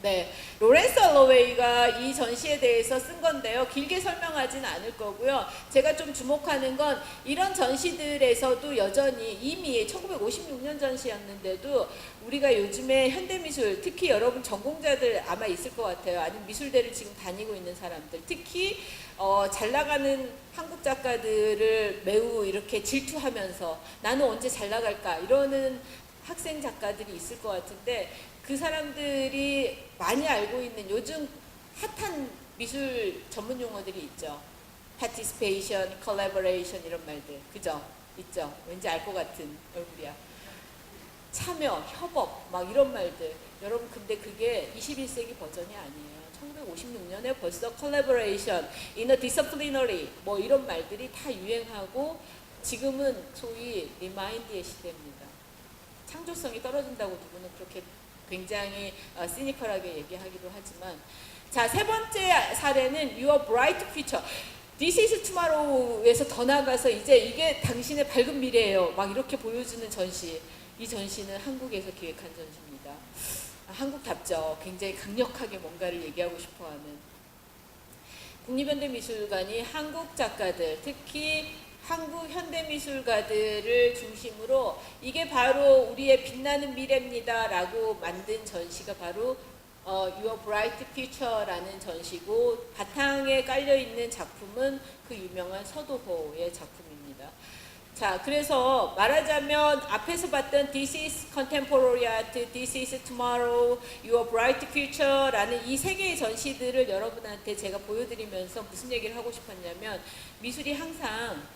Speaker 1: 네, 로렌스 얼러웨이가 이 전시에 대해서 쓴 건데요. 길게 설명하진 않을 거고요. 제가 좀 주목하는 건 이런 전시들에서도 여전히 이미 1956년 전시였는데도 우리가 요즘에 현대미술, 특히 여러분 전공자들 아마 있을 것 같아요. 아니면 미술대를 지금 다니고 있는 사람들, 특히 잘 나가는 한국 작가들을 매우 이렇게 질투하면서 나는 언제 잘 나갈까 이러는 학생 작가들이 있을 것 같은데 그 사람들이 많이 알고 있는 요즘 핫한 미술 전문 용어들이 있죠. participation, collaboration 이런 말들. 그죠? 있죠? 왠지 알 것 같은 얼굴이야. 참여, 협업 막 이런 말들. 여러분 근데 그게 21세기 버전이 아니에요. 1956년에 벌써 collaboration, interdisciplinary 뭐 이런 말들이 다 유행하고 지금은 소위 리마인드의 시대입니다. 창조성이 떨어진다고 누구는 그렇게 굉장히 시니컬하게 얘기하기도 하지만 자, 세 번째 사례는 Your Bright Future. This is Tomorrow에서 더 나가서 이제 이게 당신의 밝은 미래예요. 막 이렇게 보여주는 전시. 이 전시는 한국에서 기획한 전시입니다. 한국답죠. 굉장히 강력하게 뭔가를 얘기하고 싶어하는. 국립현대미술관이 한국 작가들, 특히 한국 현대미술가들을 중심으로 이게 바로 우리의 빛나는 미래입니다 라고 만든 전시가 바로 Your Bright Future라는 전시고 바탕에 깔려있는 작품은 그 유명한 서도호의 작품입니다. 자, 그래서 말하자면 앞에서 봤던 This is Contemporary Art, This is Tomorrow, Your Bright Future라는 이 세 개의 전시들을 여러분한테 제가 보여드리면서 무슨 얘기를 하고 싶었냐면 미술이 항상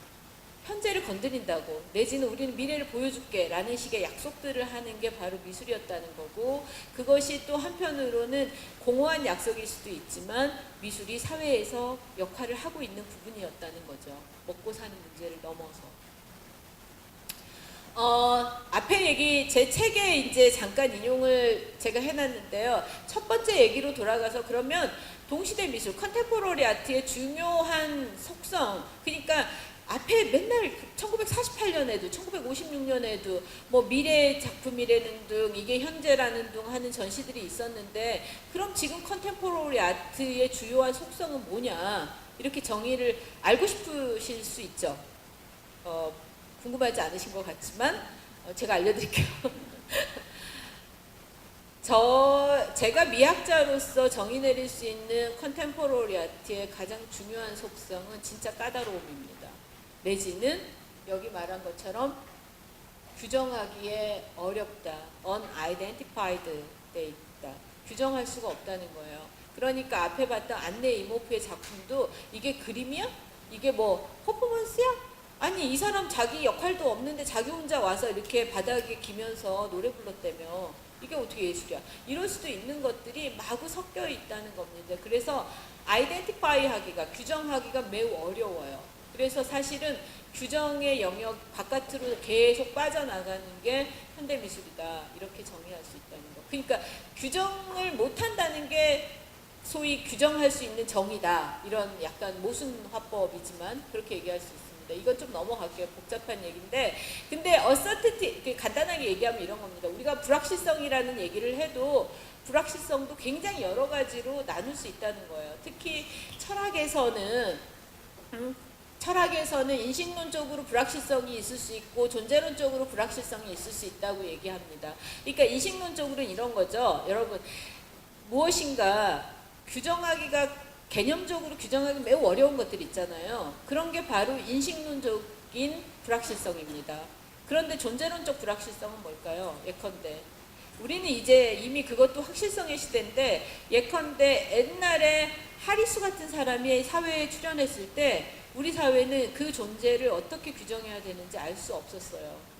Speaker 1: 현재를 건드린다고 내지는 우리는 미래를 보여줄게 라는 식의 약속들을 하는 게 바로 미술이었다는 거고 그것이 또 한편으로는 공허한 약속일 수도 있지만 미술이 사회에서 역할을 하고 있는 부분이었다는 거죠. 먹고 사는 문제를 넘어서. 앞에 얘기 제 책에 이제 잠깐 인용을 제가 해놨는데요. 첫 번째 얘기로 돌아가서 그러면 동시대 미술, 컨템포러리 아트의 중요한 속성, 그러니까 앞에 맨날 1948년에도 1956년에도 뭐 미래의 작품이라는 등 이게 현재라는 등 하는 전시들이 있었는데 그럼 지금 컨템포러리 아트의 주요한 속성은 뭐냐 이렇게 정의를 알고 싶으실 수 있죠. 궁금하지 않으신 것 같지만 제가 알려드릴게요. 제가 미학자로서 정의 내릴 수 있는 컨템포러리 아트의 가장 중요한 속성은 진짜 까다로움입니다. 내지는 여기 말한 것처럼 규정하기에 어렵다, unidentified 돼 있다. 규정할 수가 없다는 거예요. 그러니까 앞에 봤던 안내 이모프의 작품도 이게 그림이야? 이게 뭐 퍼포먼스야? 아니 이 사람 자기 역할도 없는데 자기 혼자 와서 이렇게 바닥에 기면서 노래 불렀다며 이게 어떻게 예술이야? 이럴 수도 있는 것들이 마구 섞여 있다는 겁니다. 그래서 아이덴티파이 하기가, 규정하기가 매우 어려워요. 그래서 사실은 규정의 영역 바깥으로 계속 빠져나가는 게 현대미술이다. 이렇게 정의할 수 있다는 거. 그러니까 규정을 못한다는 게 소위 규정할 수 있는 정의다. 이런 약간 모순 화법이지만 그렇게 얘기할 수 있습니다. 이건 좀 넘어갈게요. 복잡한 얘기인데, 근데 어서티티 간단하게 얘기하면 이런 겁니다. 우리가 불확실성이라는 얘기를 해도 불확실성도 굉장히 여러 가지로 나눌 수 있다는 거예요. 특히 철학에서는 인식론적으로 불확실성이 있을 수 있고 존재론적으로 불확실성이 있을 수 있다고 얘기합니다. 그러니까 인식론적으로는 이런 거죠. 여러분, 무엇인가 개념적으로 규정하기 매우 어려운 것들 있잖아요. 그런 게 바로 인식론적인 불확실성입니다. 그런데 존재론적 불확실성은 뭘까요? 예컨대 우리는 이제 이미 그것도 확실성의 시대인데, 예컨대 옛날에 하리수 같은 사람이 사회에 출연했을 때 우리 사회는 그 존재를 어떻게 규정해야 되는지 알 수 없었어요.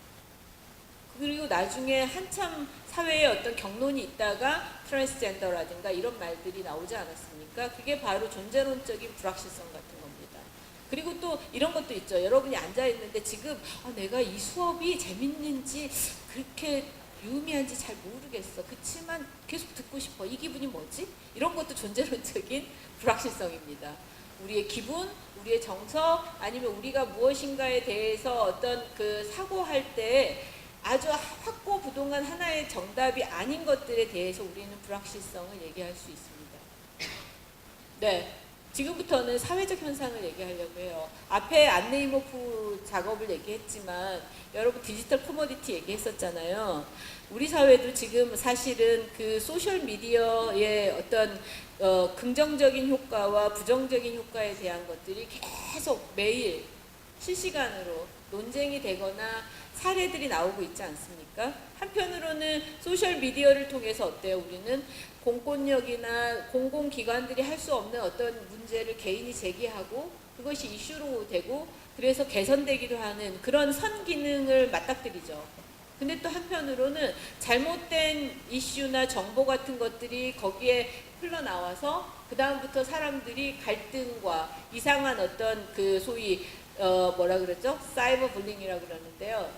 Speaker 1: 그리고 나중에 한참 사회에 어떤 경론이 있다가 트랜스젠더라든가 이런 말들이 나오지 않았습니까? 그게 바로 존재론적인 불확실성 같은 겁니다. 그리고 또 이런 것도 있죠. 여러분이 앉아있는데 지금 내가 이 수업이 재밌는지 그렇게 유의미한지 잘 모르겠어. 그치만 계속 듣고 싶어. 이 기분이 뭐지? 이런 것도 존재론적인 불확실성입니다. 우리의 기분, 우리의 정서, 아니면 우리가 무엇인가에 대해서 어떤 그 사고할 때 아주 확고부동한 하나의 정답이 아닌 것들에 대해서 우리는 불확실성을 얘기할 수 있습니다. 네, 지금부터는 사회적 현상을 얘기하려고 해요. 앞에 안내 이모프 작업을 얘기했지만 여러분 디지털 커머디티 얘기했었잖아요. 우리 사회도 지금 사실은 그 소셜 미디어의 어떤 긍정적인 효과와 부정적인 효과에 대한 것들이 계속 매일 실시간으로 논쟁이 되거나 사례들이 나오고 있지 않습니까? 한편으로는 소셜 미디어를 통해서 어때요? 우리는 공권력이나 공공기관들이 할 수 없는 어떤 문제를 개인이 제기하고 그것이 이슈로 되고 그래서 개선되기도 하는 그런 선기능을 맞닥뜨리죠. 근데 또 한편으로는 잘못된 이슈나 정보 같은 것들이 거기에 흘러나와서 그 다음부터 사람들이 갈등과 이상한 어떤 그 소위 뭐라 그러죠? 사이버 불링이라고 그러는데요.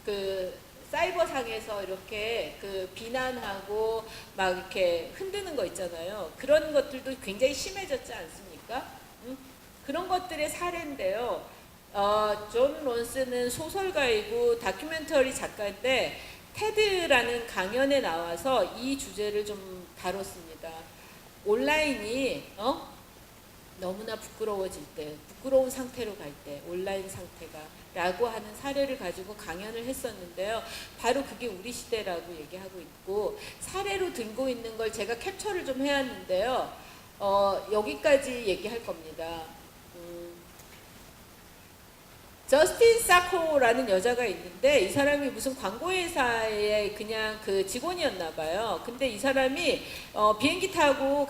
Speaker 1: 그 사이버상에서 이렇게 그 비난하고 막 이렇게 흔드는 거 있잖아요. 그런 것들도 굉장히 심해졌지 않습니까? 그런 것들의 사례인데요. 존 론스는 소설가이고 다큐멘터리 작가인데 테드라는 강연에 나와서 이 주제를 좀 다뤘습니다. 온라인이 너무나 부끄러워질 때, 부끄러운 상태로 갈 때, 온라인 상태가 라고 하는 사례를 가지고 강연을 했었는데요. 바로 그게 우리 시대라고 얘기하고 있고, 사례로 들고 있는 걸 제가 캡처를 좀 해왔는데요. 여기까지 얘기할 겁니다. 저스틴 사코라는 여자가 있는데 이 사람이 무슨 광고회사의 그냥 그 직원이었나 봐요. 근데 이 사람이 비행기 타고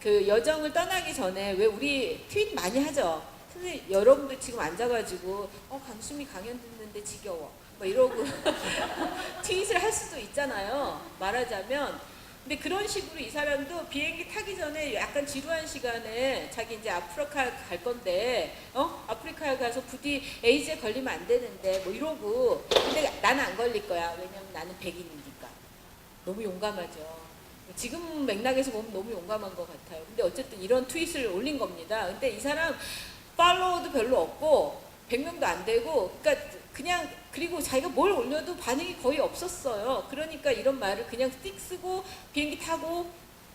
Speaker 1: 그 여정을 떠나기 전에 왜 우리 트윗 많이 하죠. 근데 여러분들 지금 앉아가지고 강수미 강연 듣는데 지겨워 뭐 이러고 트윗을 할 수도 있잖아요. 말하자면. 근데 그런 식으로 이 사람도 비행기 타기 전에 약간 지루한 시간에 자기 이제 아프리카 갈 건데 아프리카에 가서 부디 에이즈에 걸리면 안 되는데 뭐 이러고, 근데 나는 안 걸릴 거야. 왜냐면 나는 백인이니까. 너무 용감하죠. 지금 맥락에서 보면 너무 용감한 것 같아요. 근데 어쨌든 이런 트윗을 올린 겁니다. 근데 이 사람 팔로워도 별로 없고 100명도 안 되고, 그러니까 그냥, 그리고 자기가 뭘 올려도 반응이 거의 없었어요. 그러니까 이런 말을 그냥 띡 쓰고 비행기 타고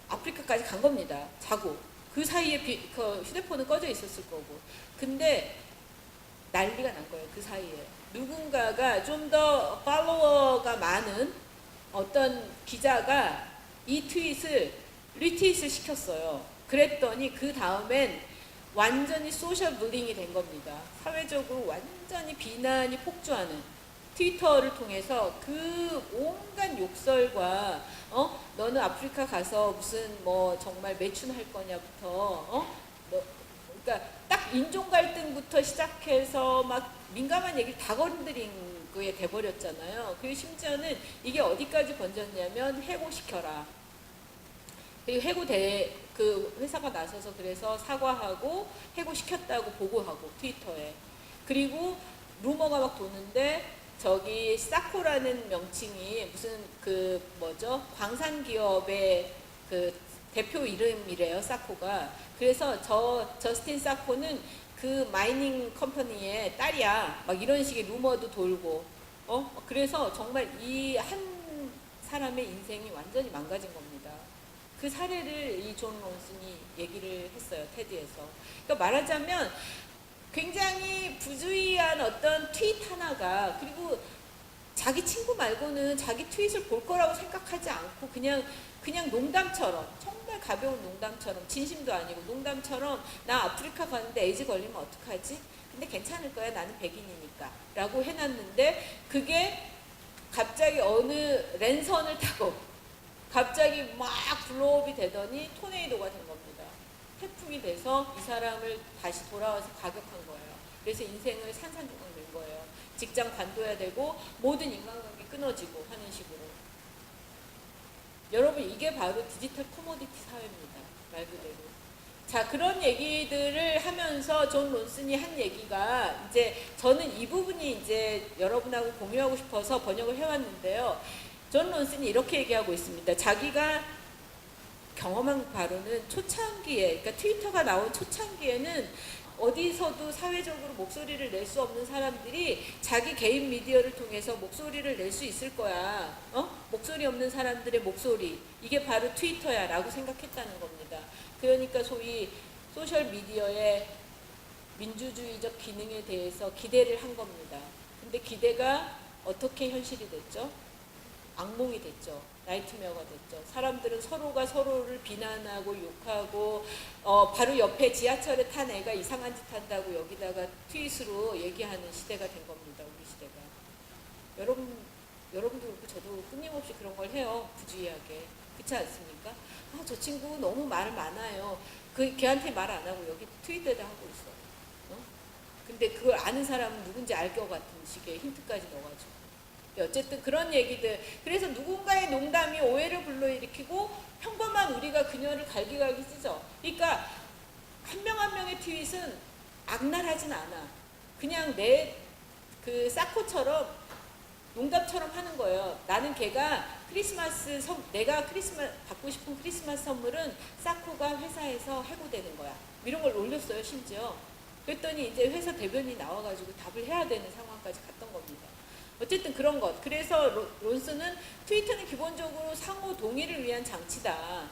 Speaker 1: 아프리카까지 간 겁니다. 자고. 그 사이에 그 휴대폰은 꺼져 있었을 거고. 근데 난리가 난 거예요. 그 사이에. 누군가가 좀 더 팔로워가 많은 어떤 기자가 이 트윗을 리트윗을 시켰어요. 그랬더니 그 다음엔 완전히 소셜 불링이 된 겁니다. 사회적으로 완전히 비난이 폭주하는 트위터를 통해서 그 온갖 욕설과 너는 아프리카 가서 무슨 뭐 정말 매춘할 거냐부터 그러니까 딱 인종 갈등부터 시작해서 막 민감한 얘기를 다 건드린 거에 돼버렸잖아요. 그리고 심지어는 이게 어디까지 번졌냐면 해고시켜라. 그리고 그 회사가 나서서 그래서 사과하고 해고시켰다고 보고하고 트위터에. 그리고 루머가 막 도는데 저기 사코라는 명칭이 무슨 그 뭐죠? 광산 기업의 그 대표 이름이래요, 사코가. 그래서 저스틴 사코는 그 마이닝 컴퍼니의 딸이야. 막 이런 식의 루머도 돌고. 그래서 정말 이 한 사람의 인생이 완전히 망가진 겁니다. 그 사례를 이 존 론슨이 얘기를 했어요, 테드에서. 그러니까 말하자면 굉장히 부주의한 어떤 트윗 하나가, 그리고 자기 친구 말고는 자기 트윗을 볼 거라고 생각하지 않고 그냥 농담처럼, 정말 가벼운 농담처럼, 진심도 아니고 농담처럼 나 아프리카 가는데 에이즈 걸리면 어떡하지? 근데 괜찮을 거야, 나는 백인이니까 라고 해놨는데 그게 갑자기 어느 랜선을 타고 갑자기 막 블로업이 되더니 토네이도가 된 겁니다. 태풍이 돼서 이 사람을 다시 돌아와서 가격한 거예요. 그래서 인생을 산산조각 낸 거예요. 직장 관둬야 되고 모든 인간관계 끊어지고 하는 식으로. 여러분, 이게 바로 디지털 커머디티 사회입니다. 말 그대로. 자, 그런 얘기들을 하면서 존 론슨이 한 얘기가, 이제 저는 이 부분이 이제 여러분하고 공유하고 싶어서 번역을 해왔는데요. 존 론슨이 이렇게 얘기하고 있습니다. 자기가 경험한 바로는 초창기에, 그러니까 트위터가 나온 초창기에는 어디서도 사회적으로 목소리를 낼 수 없는 사람들이 자기 개인 미디어를 통해서 목소리를 낼 수 있을 거야. 목소리 없는 사람들의 목소리. 이게 바로 트위터야 라고 생각했다는 겁니다. 그러니까 소위 소셜 미디어의 민주주의적 기능에 대해서 기대를 한 겁니다. 근데 기대가 어떻게 현실이 됐죠? 악몽이 됐죠. 나이트메어가 됐죠. 사람들은 서로가 서로를 비난하고 욕하고 바로 옆에 지하철에 탄 애가 이상한 짓 한다고 여기다가 트윗으로 얘기하는 시대가 된 겁니다. 우리 시대가. 여러분도 그렇고 저도 끊임없이 그런 걸 해요. 부주의하게. 그렇지 않습니까? 저 친구 너무 말 많아요. 걔한테 말 안 하고 여기 트윗에다 하고 있어. 근데 그걸 아는 사람은 누군지 알 것 같은 식의 힌트까지 넣어가지고. 어쨌든 그런 얘기들. 그래서 누군가의 농담이 오해를 불러일으키고 평범한 우리가 그녀를 갈기갈기 쓰죠. 그러니까 한 명 한 명의 트윗은 악랄하진 않아. 그냥 내 그 사코처럼 농담처럼 하는 거예요. 나는 걔가 내가 받고 싶은 크리스마스 선물은 사코가 회사에서 해고되는 거야. 이런 걸 올렸어요, 심지어. 그랬더니 이제 회사 대변이 나와가지고 답을 해야 되는 상황까지 갔던 겁니다. 어쨌든 그런 것. 그래서 론슨은 트위터는 기본적으로 상호 동의를 위한 장치다.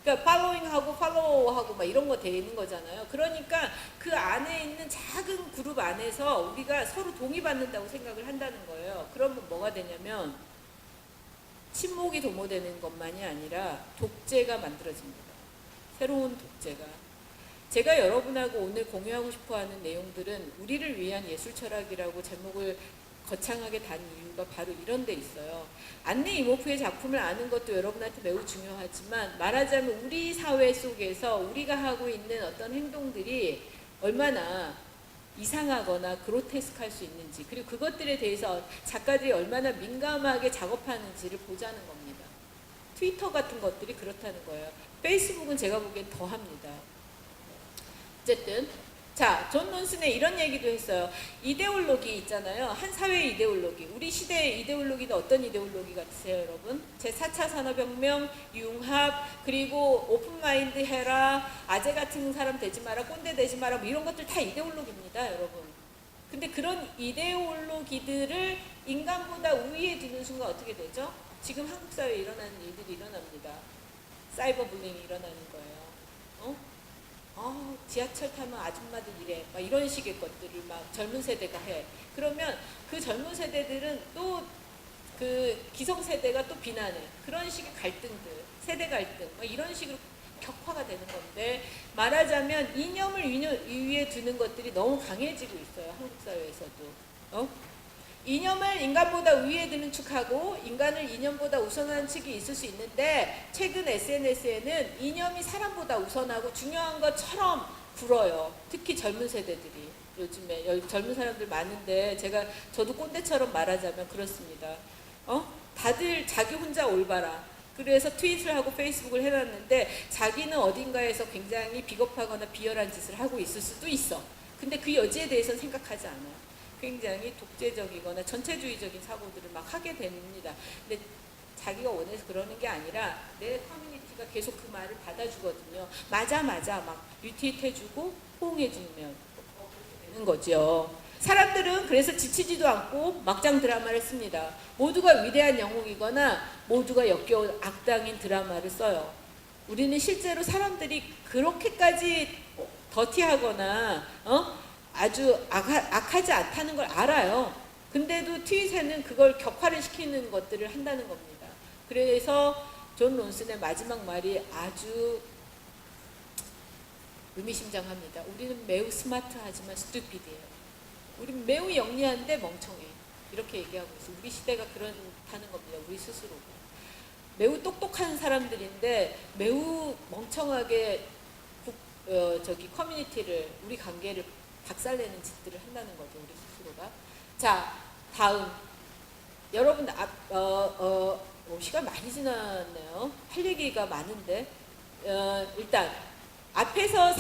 Speaker 1: 그러니까 팔로잉하고 팔로우하고 막 이런 거 되는 거잖아요. 그러니까 그 안에 있는 작은 그룹 안에서 우리가 서로 동의받는다고 생각을 한다는 거예요. 그러면 뭐가 되냐면 친목이 도모되는 것만이 아니라 독재가 만들어집니다. 새로운 독재가. 제가 여러분하고 오늘 공유하고 싶어하는 내용들은 우리를 위한 예술 철학이라고 제목을 거창하게 단 이유가 바로 이런 데 있어요. 안네 이모프의 작품을 아는 것도 여러분한테 매우 중요하지만, 말하자면 우리 사회 속에서 우리가 하고 있는 어떤 행동들이 얼마나 이상하거나 그로테스크할 수 있는지, 그리고 그것들에 대해서 작가들이 얼마나 민감하게 작업하는지를 보자는 겁니다. 트위터 같은 것들이 그렇다는 거예요. 페이스북은 제가 보기엔 더 합니다. 어쨌든 자, 존 론슨의 이런 얘기도 했어요. 이데올로기 있잖아요. 한 사회의 이데올로기. 우리 시대의 이데올로기는 어떤 이데올로기 같으세요, 여러분? 제4차 산업혁명, 융합, 그리고 오픈마인드 해라, 아재 같은 사람 되지 마라, 꼰대 되지 마라, 뭐 이런 것들 다 이데올로기입니다, 여러분. 근데 그런 이데올로기들을 인간보다 우위에 두는 순간 어떻게 되죠? 지금 한국 사회에 일어나는 일들이 일어납니다. 사이버 불링이 일어나는 거예요. 지하철 타면 아줌마들 이래. 막 이런 식의 것들을 막 젊은 세대가 해. 그러면 그 젊은 세대들은 또 그 기성세대가 또 비난해. 그런 식의 갈등들, 세대 갈등, 막 이런 식으로 격화가 되는 건데, 말하자면 이념을 위에 두는 것들이 너무 강해지고 있어요. 한국 사회에서도. 이념을 인간보다 위에 드는 축하고 인간을 이념보다 우선하는 측이 있을 수 있는데 최근 SNS에는 이념이 사람보다 우선하고 중요한 것처럼 굴어요. 특히 젊은 세대들이. 요즘에 젊은 사람들 많은데 저도 꼰대처럼 말하자면 그렇습니다. 다들 자기 혼자 올바라. 그래서 트윗을 하고 페이스북을 해놨는데 자기는 어딘가에서 굉장히 비겁하거나 비열한 짓을 하고 있을 수도 있어. 근데 그 여지에 대해서는 생각하지 않아요. 굉장히 독재적이거나 전체주의적인 사고들을 막 하게 됩니다. 근데 자기가 원해서 그러는 게 아니라 내 커뮤니티가 계속 그 말을 받아주거든요. 맞아 막 리트윗해주고 호응해주면 되는 거죠. 사람들은 그래서 지치지도 않고 막장 드라마를 씁니다. 모두가 위대한 영웅이거나 모두가 역겨운 악당인 드라마를 써요. 우리는 실제로 사람들이 그렇게까지 더티하거나 아주 악하지 않다는 걸 알아요. 근데도 트윗에는 그걸 격화를 시키는 것들을 한다는 겁니다. 그래서 존 론슨의 마지막 말이 아주 의미심장합니다. 우리는 매우 스마트하지만 스투피드예요. 우리는 매우 영리한데 멍청해. 이렇게 얘기하고 있어요. 우리 시대가 그렇다는 겁니다. 우리 스스로가. 매우 똑똑한 사람들인데 매우 멍청하게 커뮤니티를, 우리 관계를 박살내는 짓들을 한다는 거죠. 우리 스스로가. 자, 다음. 여러분, 시간 많이 지났네요. 할 얘기가 많은데. 일단 앞에서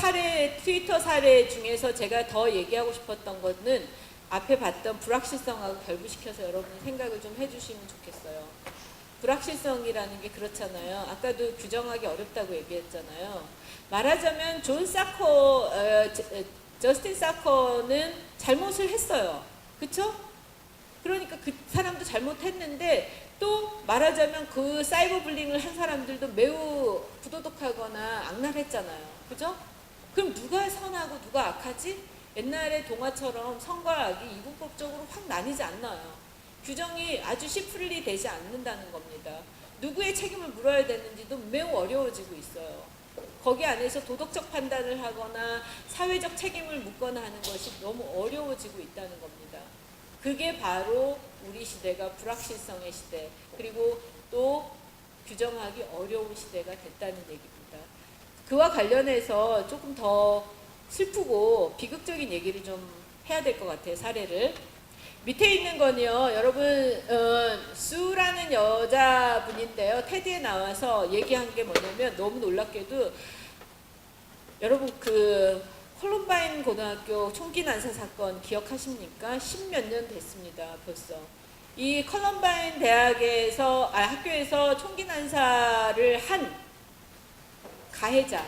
Speaker 1: 트위터 사례 중에서 제가 더 얘기하고 싶었던 거는 앞에 봤던 불확실성하고 결부시켜서 여러분이 생각을 좀 해주시면 좋겠어요. 불확실성이라는 게 그렇잖아요. 아까도 규정하기 어렵다고 얘기했잖아요. 말하자면 저스틴 사커는 잘못을 했어요. 그쵸? 그러니까 그 사람도 잘못했는데 또 말하자면 그 사이버 불링을 한 사람들도 매우 부도덕하거나 악랄했잖아요. 그죠? 그럼 누가 선하고 누가 악하지? 옛날의 동화처럼 선과 악이 이분법적으로 확 나뉘지 않나요? 규정이 아주 시플리 되지 않는다는 겁니다. 누구의 책임을 물어야 되는지도 매우 어려워지고 있어요. 거기 안에서 도덕적 판단을 하거나 사회적 책임을 묻거나 하는 것이 너무 어려워지고 있다는 겁니다. 그게 바로 우리 시대가 불확실성의 시대, 그리고 또 규정하기 어려운 시대가 됐다는 얘기입니다. 그와 관련해서 조금 더 슬프고 비극적인 얘기를 좀 해야 될 것 같아요. 사례를. 밑에 있는 건요, 여러분, 수라는 여자분인데요. 테드에 나와서 얘기한 게 뭐냐면 너무 놀랍게도 여러분 콜럼바인 고등학교 총기 난사 사건 기억하십니까? 10몇 년 됐습니다. 벌써. 이 콜럼바인 학교에서 총기 난사를 한 가해자,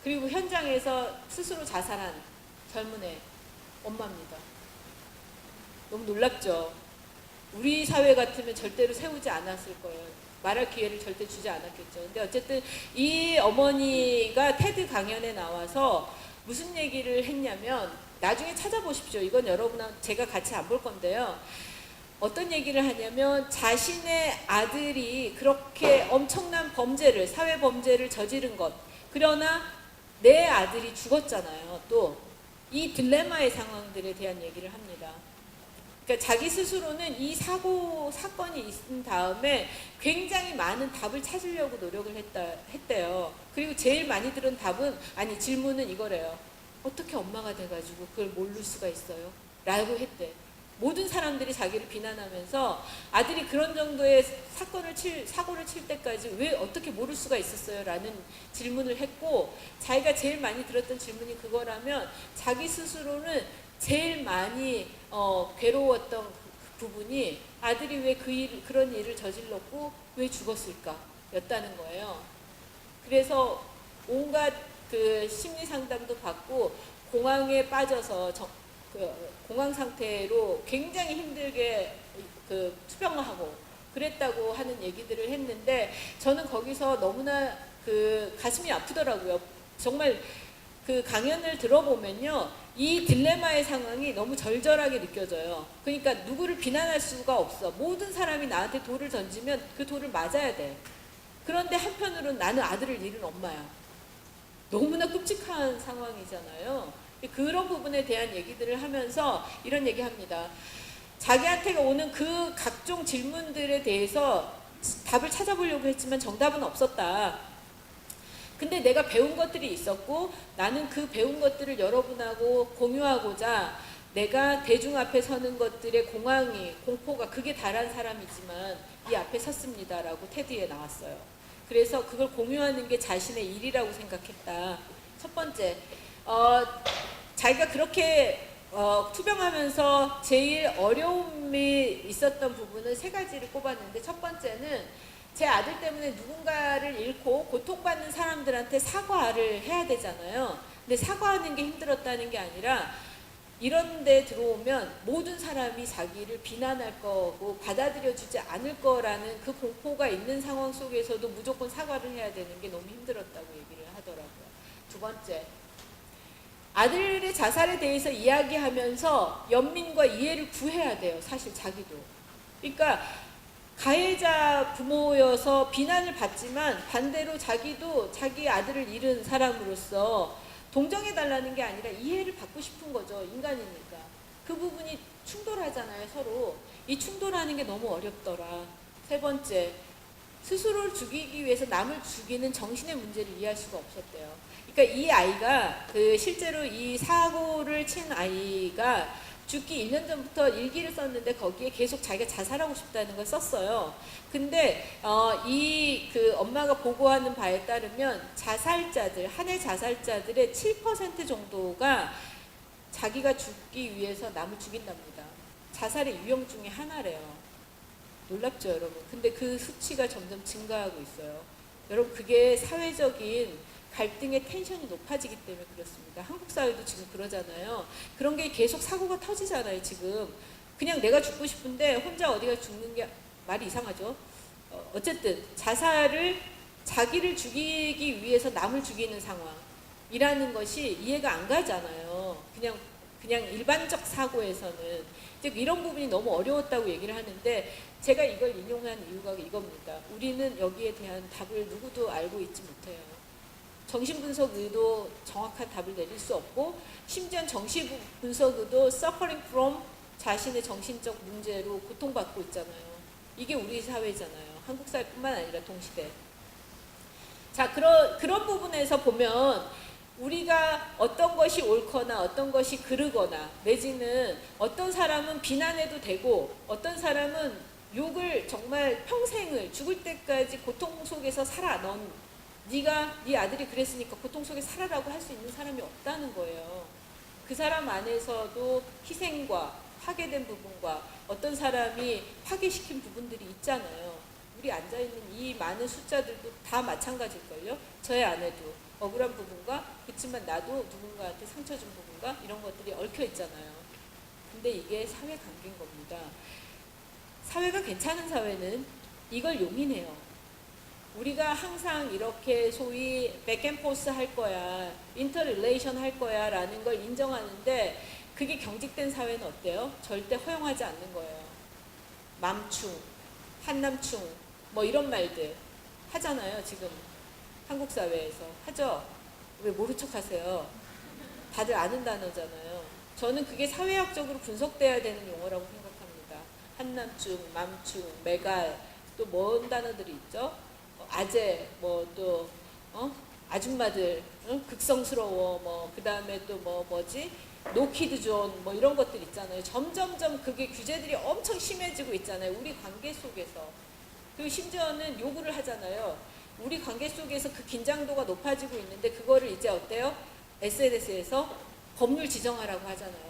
Speaker 1: 그리고 현장에서 스스로 자살한 젊은 애 엄마입니다. 너무 놀랍죠? 우리 사회 같으면 절대로 세우지 않았을 거예요. 말할 기회를 절대 주지 않았겠죠. 근데 어쨌든 이 어머니가 테드 강연에 나와서 무슨 얘기를 했냐면, 나중에 찾아보십시오. 이건 여러분하고 제가 같이 안 볼 건데요. 어떤 얘기를 하냐면 자신의 아들이 그렇게 엄청난 범죄를, 사회 범죄를 저지른 것, 그러나 내 아들이 죽었잖아요. 또 이 딜레마의 상황들에 대한 얘기를 합니다. 그러니까 자기 스스로는 이 사건이 있은 다음에 굉장히 많은 답을 찾으려고 노력을 했대요. 그리고 제일 많이 들은 질문은 이거래요. 어떻게 엄마가 돼가지고 그걸 모를 수가 있어요? 라고 했대. 모든 사람들이 자기를 비난하면서 아들이 그런 정도의 사고를 칠 때까지 왜 어떻게 모를 수가 있었어요? 라는 질문을 했고, 자기가 제일 많이 들었던 질문이 그거라면 자기 스스로는 제일 많이 괴로웠던 그 부분이 아들이 왜 그런 일을 저질렀고 왜 죽었을까 였다는 거예요. 그래서 온갖 심리 상담도 받고 공황에 빠져서 공황 상태로 굉장히 힘들게 투병하고 그랬다고 하는 얘기들을 했는데, 저는 거기서 너무나 가슴이 아프더라고요. 정말 그 강연을 들어보면요, 이 딜레마의 상황이 너무 절절하게 느껴져요. 그러니까 누구를 비난할 수가 없어. 모든 사람이 나한테 돌을 던지면 그 돌을 맞아야 돼. 그런데 한편으로는 나는 아들을 잃은 엄마야. 너무나 끔찍한 상황이잖아요. 그런 부분에 대한 얘기들을 하면서 이런 얘기합니다. 자기한테 오는 그 각종 질문들에 대해서 답을 찾아보려고 했지만 정답은 없었다. 근데 내가 배운 것들이 있었고 나는 그 배운 것들을 여러분하고 공유하고자 내가 대중 앞에 서는 것들의 공포가 극에 달한 사람이지만 이 앞에 섰습니다라고 테드에 나왔어요. 그래서 그걸 공유하는 게 자신의 일이라고 생각했다. 첫 번째, 자기가 그렇게 투병하면서 제일 어려움이 있었던 부분은 세 가지를 꼽았는데, 첫 번째는 제 아들 때문에 누군가를 잃고 고통받는 사람들한테 사과를 해야 되잖아요. 근데 사과하는 게 힘들었다는 게 아니라 이런 데 들어오면 모든 사람이 자기를 비난할 거고 받아들여주지 않을 거라는 그 공포가 있는 상황 속에서도 무조건 사과를 해야 되는 게 너무 힘들었다고 얘기를 하더라고요. 두 번째, 아들의 자살에 대해서 이야기하면서 연민과 이해를 구해야 돼요. 사실 자기도. 그러니까 가해자 부모여서 비난을 받지만 반대로 자기도 자기 아들을 잃은 사람으로서 동정해달라는 게 아니라 이해를 받고 싶은 거죠. 인간이니까. 그 부분이 충돌하잖아요, 서로. 이 충돌하는 게 너무 어렵더라. 세 번째, 스스로를 죽이기 위해서 남을 죽이는 정신의 문제를 이해할 수가 없었대요. 그러니까 이 아이가 실제로 이 사고를 친 아이가 죽기 1년 전부터 일기를 썼는데 거기에 계속 자기가 자살하고 싶다는 걸 썼어요. 근데 엄마가 보고하는 바에 따르면 자살자들, 한 해 자살자들의 7% 정도가 자기가 죽기 위해서 남을 죽인답니다. 자살의 유형 중에 하나래요. 놀랍죠, 여러분? 근데 그 수치가 점점 증가하고 있어요. 여러분, 그게 사회적인 갈등의 텐션이 높아지기 때문에 그렇습니다. 한국 사회도 지금 그러잖아요. 그런 게 계속 사고가 터지잖아요, 지금. 그냥 내가 죽고 싶은데 혼자 어디가 죽는 게 말이 이상하죠. 어쨌든 자살을 자기를 죽이기 위해서 남을 죽이는 상황이라는 것이 이해가 안 가잖아요. 그냥 일반적 사고에서는. 이제 이런 부분이 너무 어려웠다고 얘기를 하는데 제가 이걸 인용한 이유가 이겁니다. 우리는 여기에 대한 답을 누구도 알고 있지 못해요. 정신분석의도 정확한 답을 내릴 수 없고 심지어 정신분석의도 suffering from 자신의 정신적 문제로 고통받고 있잖아요. 이게 우리 사회잖아요. 한국 사회뿐만 아니라 동시대. 자, 그런 부분에서 보면 우리가 어떤 것이 옳거나 어떤 것이 그르거나 내지는 어떤 사람은 비난해도 되고 어떤 사람은 욕을 정말 평생을 죽을 때까지 고통 속에서 넌 네가 네 아들이 그랬으니까 고통 속에 살아라고 할 수 있는 사람이 없다는 거예요. 그 사람 안에서도 희생과 파괴된 부분과 어떤 사람이 파괴시킨 부분들이 있잖아요. 우리 앉아있는 이 많은 숫자들도 다 마찬가지일걸요. 저의 아내도 억울한 부분과 그렇지만 나도 누군가한테 상처 준 부분과 이런 것들이 얽혀 있잖아요. 근데 이게 사회관계인 겁니다. 사회가 괜찮은 사회는 이걸 용인해요. 우리가 항상 이렇게 소위 백앤포스 할 거야, 인터릴레이션 할 거야 라는 걸 인정하는데 그게 경직된 사회는 어때요? 절대 허용하지 않는 거예요. 맘충, 한남충 뭐 이런 말들 하잖아요. 지금 한국 사회에서 하죠? 왜 모른 척 하세요? 다들 아는 단어잖아요. 저는 그게 사회학적으로 분석돼야 되는 용어라고 생각합니다. 한남충, 맘충, 메갈, 또 뭔 단어들이 있죠? 아재, 아줌마들, 극성스러워, 그 다음에 또 노키드 존, 이런 것들 있잖아요. 점점점 그게 규제들이 엄청 심해지고 있잖아요. 우리 관계 속에서. 그리고 심지어는 요구를 하잖아요. 우리 관계 속에서 그 긴장도가 높아지고 있는데 그거를 이제 어때요? SNS에서 법률 지정하라고 하잖아요.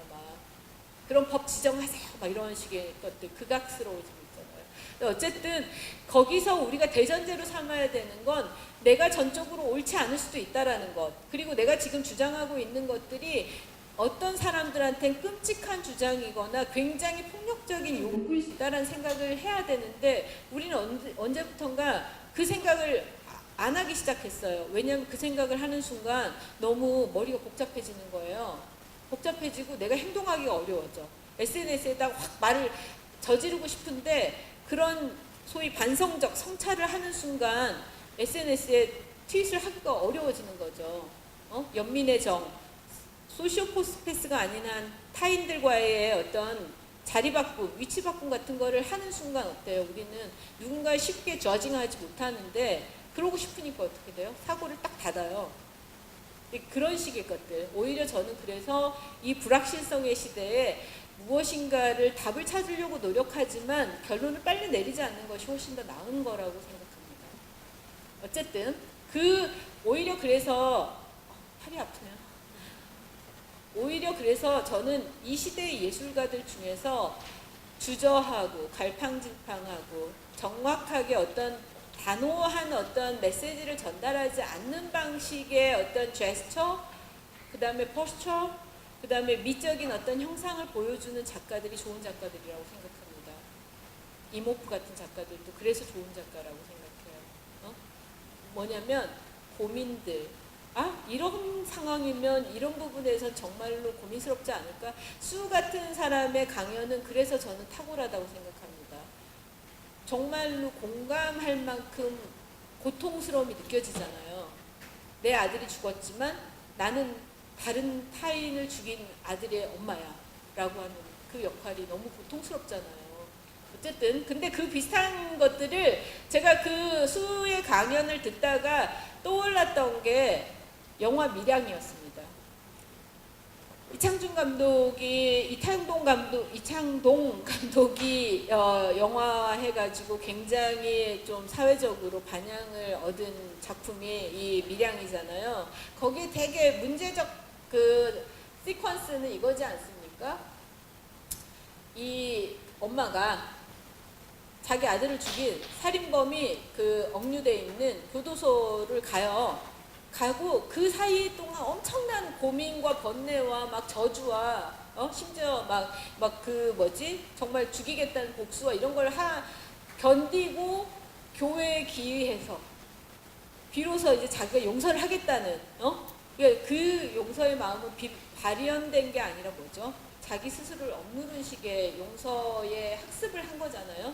Speaker 1: 그런 법 지정하세요. 이런 식의 것들, 극악스러워지고 있잖아요. 어쨌든 거기서 우리가 대전제로 삼아야 되는 건 내가 전적으로 옳지 않을 수도 있다라는 것, 그리고 내가 지금 주장하고 있는 것들이 어떤 사람들한테는 끔찍한 주장이거나 굉장히 폭력적인 요구일 수 있다라는 생각을 해야 되는데 우리는 언제부턴가 그 생각을 안 하기 시작했어요. 왜냐하면 그 생각을 하는 순간 너무 머리가 복잡해지는 거예요. 복잡해지고 내가 행동하기가 어려워져. SNS에다 확 말을 저지르고 싶은데 그런 소위 반성적 성찰을 하는 순간 SNS에 트윗을 하기가 어려워지는 거죠. 연민의 정, 소시오포스페스가 아닌 한 타인들과의 어떤 자리 바꿈, 위치 바꿈 같은 거를 하는 순간 어때요? 우리는 누군가 쉽게 저징하지 못하는데 그러고 싶으니까 어떻게 돼요? 사고를 딱 닫아요. 그런 식의 것들. 오히려 저는 그래서 이 불확실성의 시대에 무엇인가를 답을 찾으려고 노력하지만 결론을 빨리 내리지 않는 것이 훨씬 더 나은 거라고 생각합니다. 어쨌든 오히려 그래서 팔이 아프네요. 오히려 그래서 저는 이 시대의 예술가들 중에서 주저하고 갈팡질팡하고 정확하게 어떤 단호한 어떤 메시지를 전달하지 않는 방식의 어떤 제스처, 그 다음에 포스처, 그 다음에 미적인 어떤 형상을 보여주는 작가들이 좋은 작가들이라고 생각합니다. 이모프 같은 작가들도 그래서 좋은 작가라고 생각해요. 뭐냐면 고민들, 이런 상황이면 이런 부분에서 정말로 고민스럽지 않을까? 수 같은 사람의 강연은 그래서 저는 탁월하다고 생각합니다. 정말로 공감할 만큼 고통스러움이 느껴지잖아요. 내 아들이 죽었지만 나는 다른 타인을 죽인 아들의 엄마야 라고 하는 그 역할이 너무 고통스럽잖아요. 어쨌든 근데 그 비슷한 것들을 제가 그 수의 강연을 듣다가 떠올랐던 게 영화 밀양이었습니다. 이창동 감독이 영화 해가지고 굉장히 좀 사회적으로 반향을 얻은 작품이 이 밀양이잖아요. 거기에 되게 문제적 그 시퀀스는 이거지 않습니까? 이 엄마가 자기 아들을 죽인 살인범이 그 억류되어 있는 교도소를 가고 그 사이 동안 엄청난 고민과 번뇌와 막 저주와 심지어 막 그 정말 죽이겠다는 복수와 이런 걸 견디고 교회에 기여해서 비로소 이제 자기가 용서를 하겠다는 그 용서의 마음은 발현된 게 아니라 뭐죠? 자기 스스로를 억누른 식의 용서의 학습을 한 거잖아요.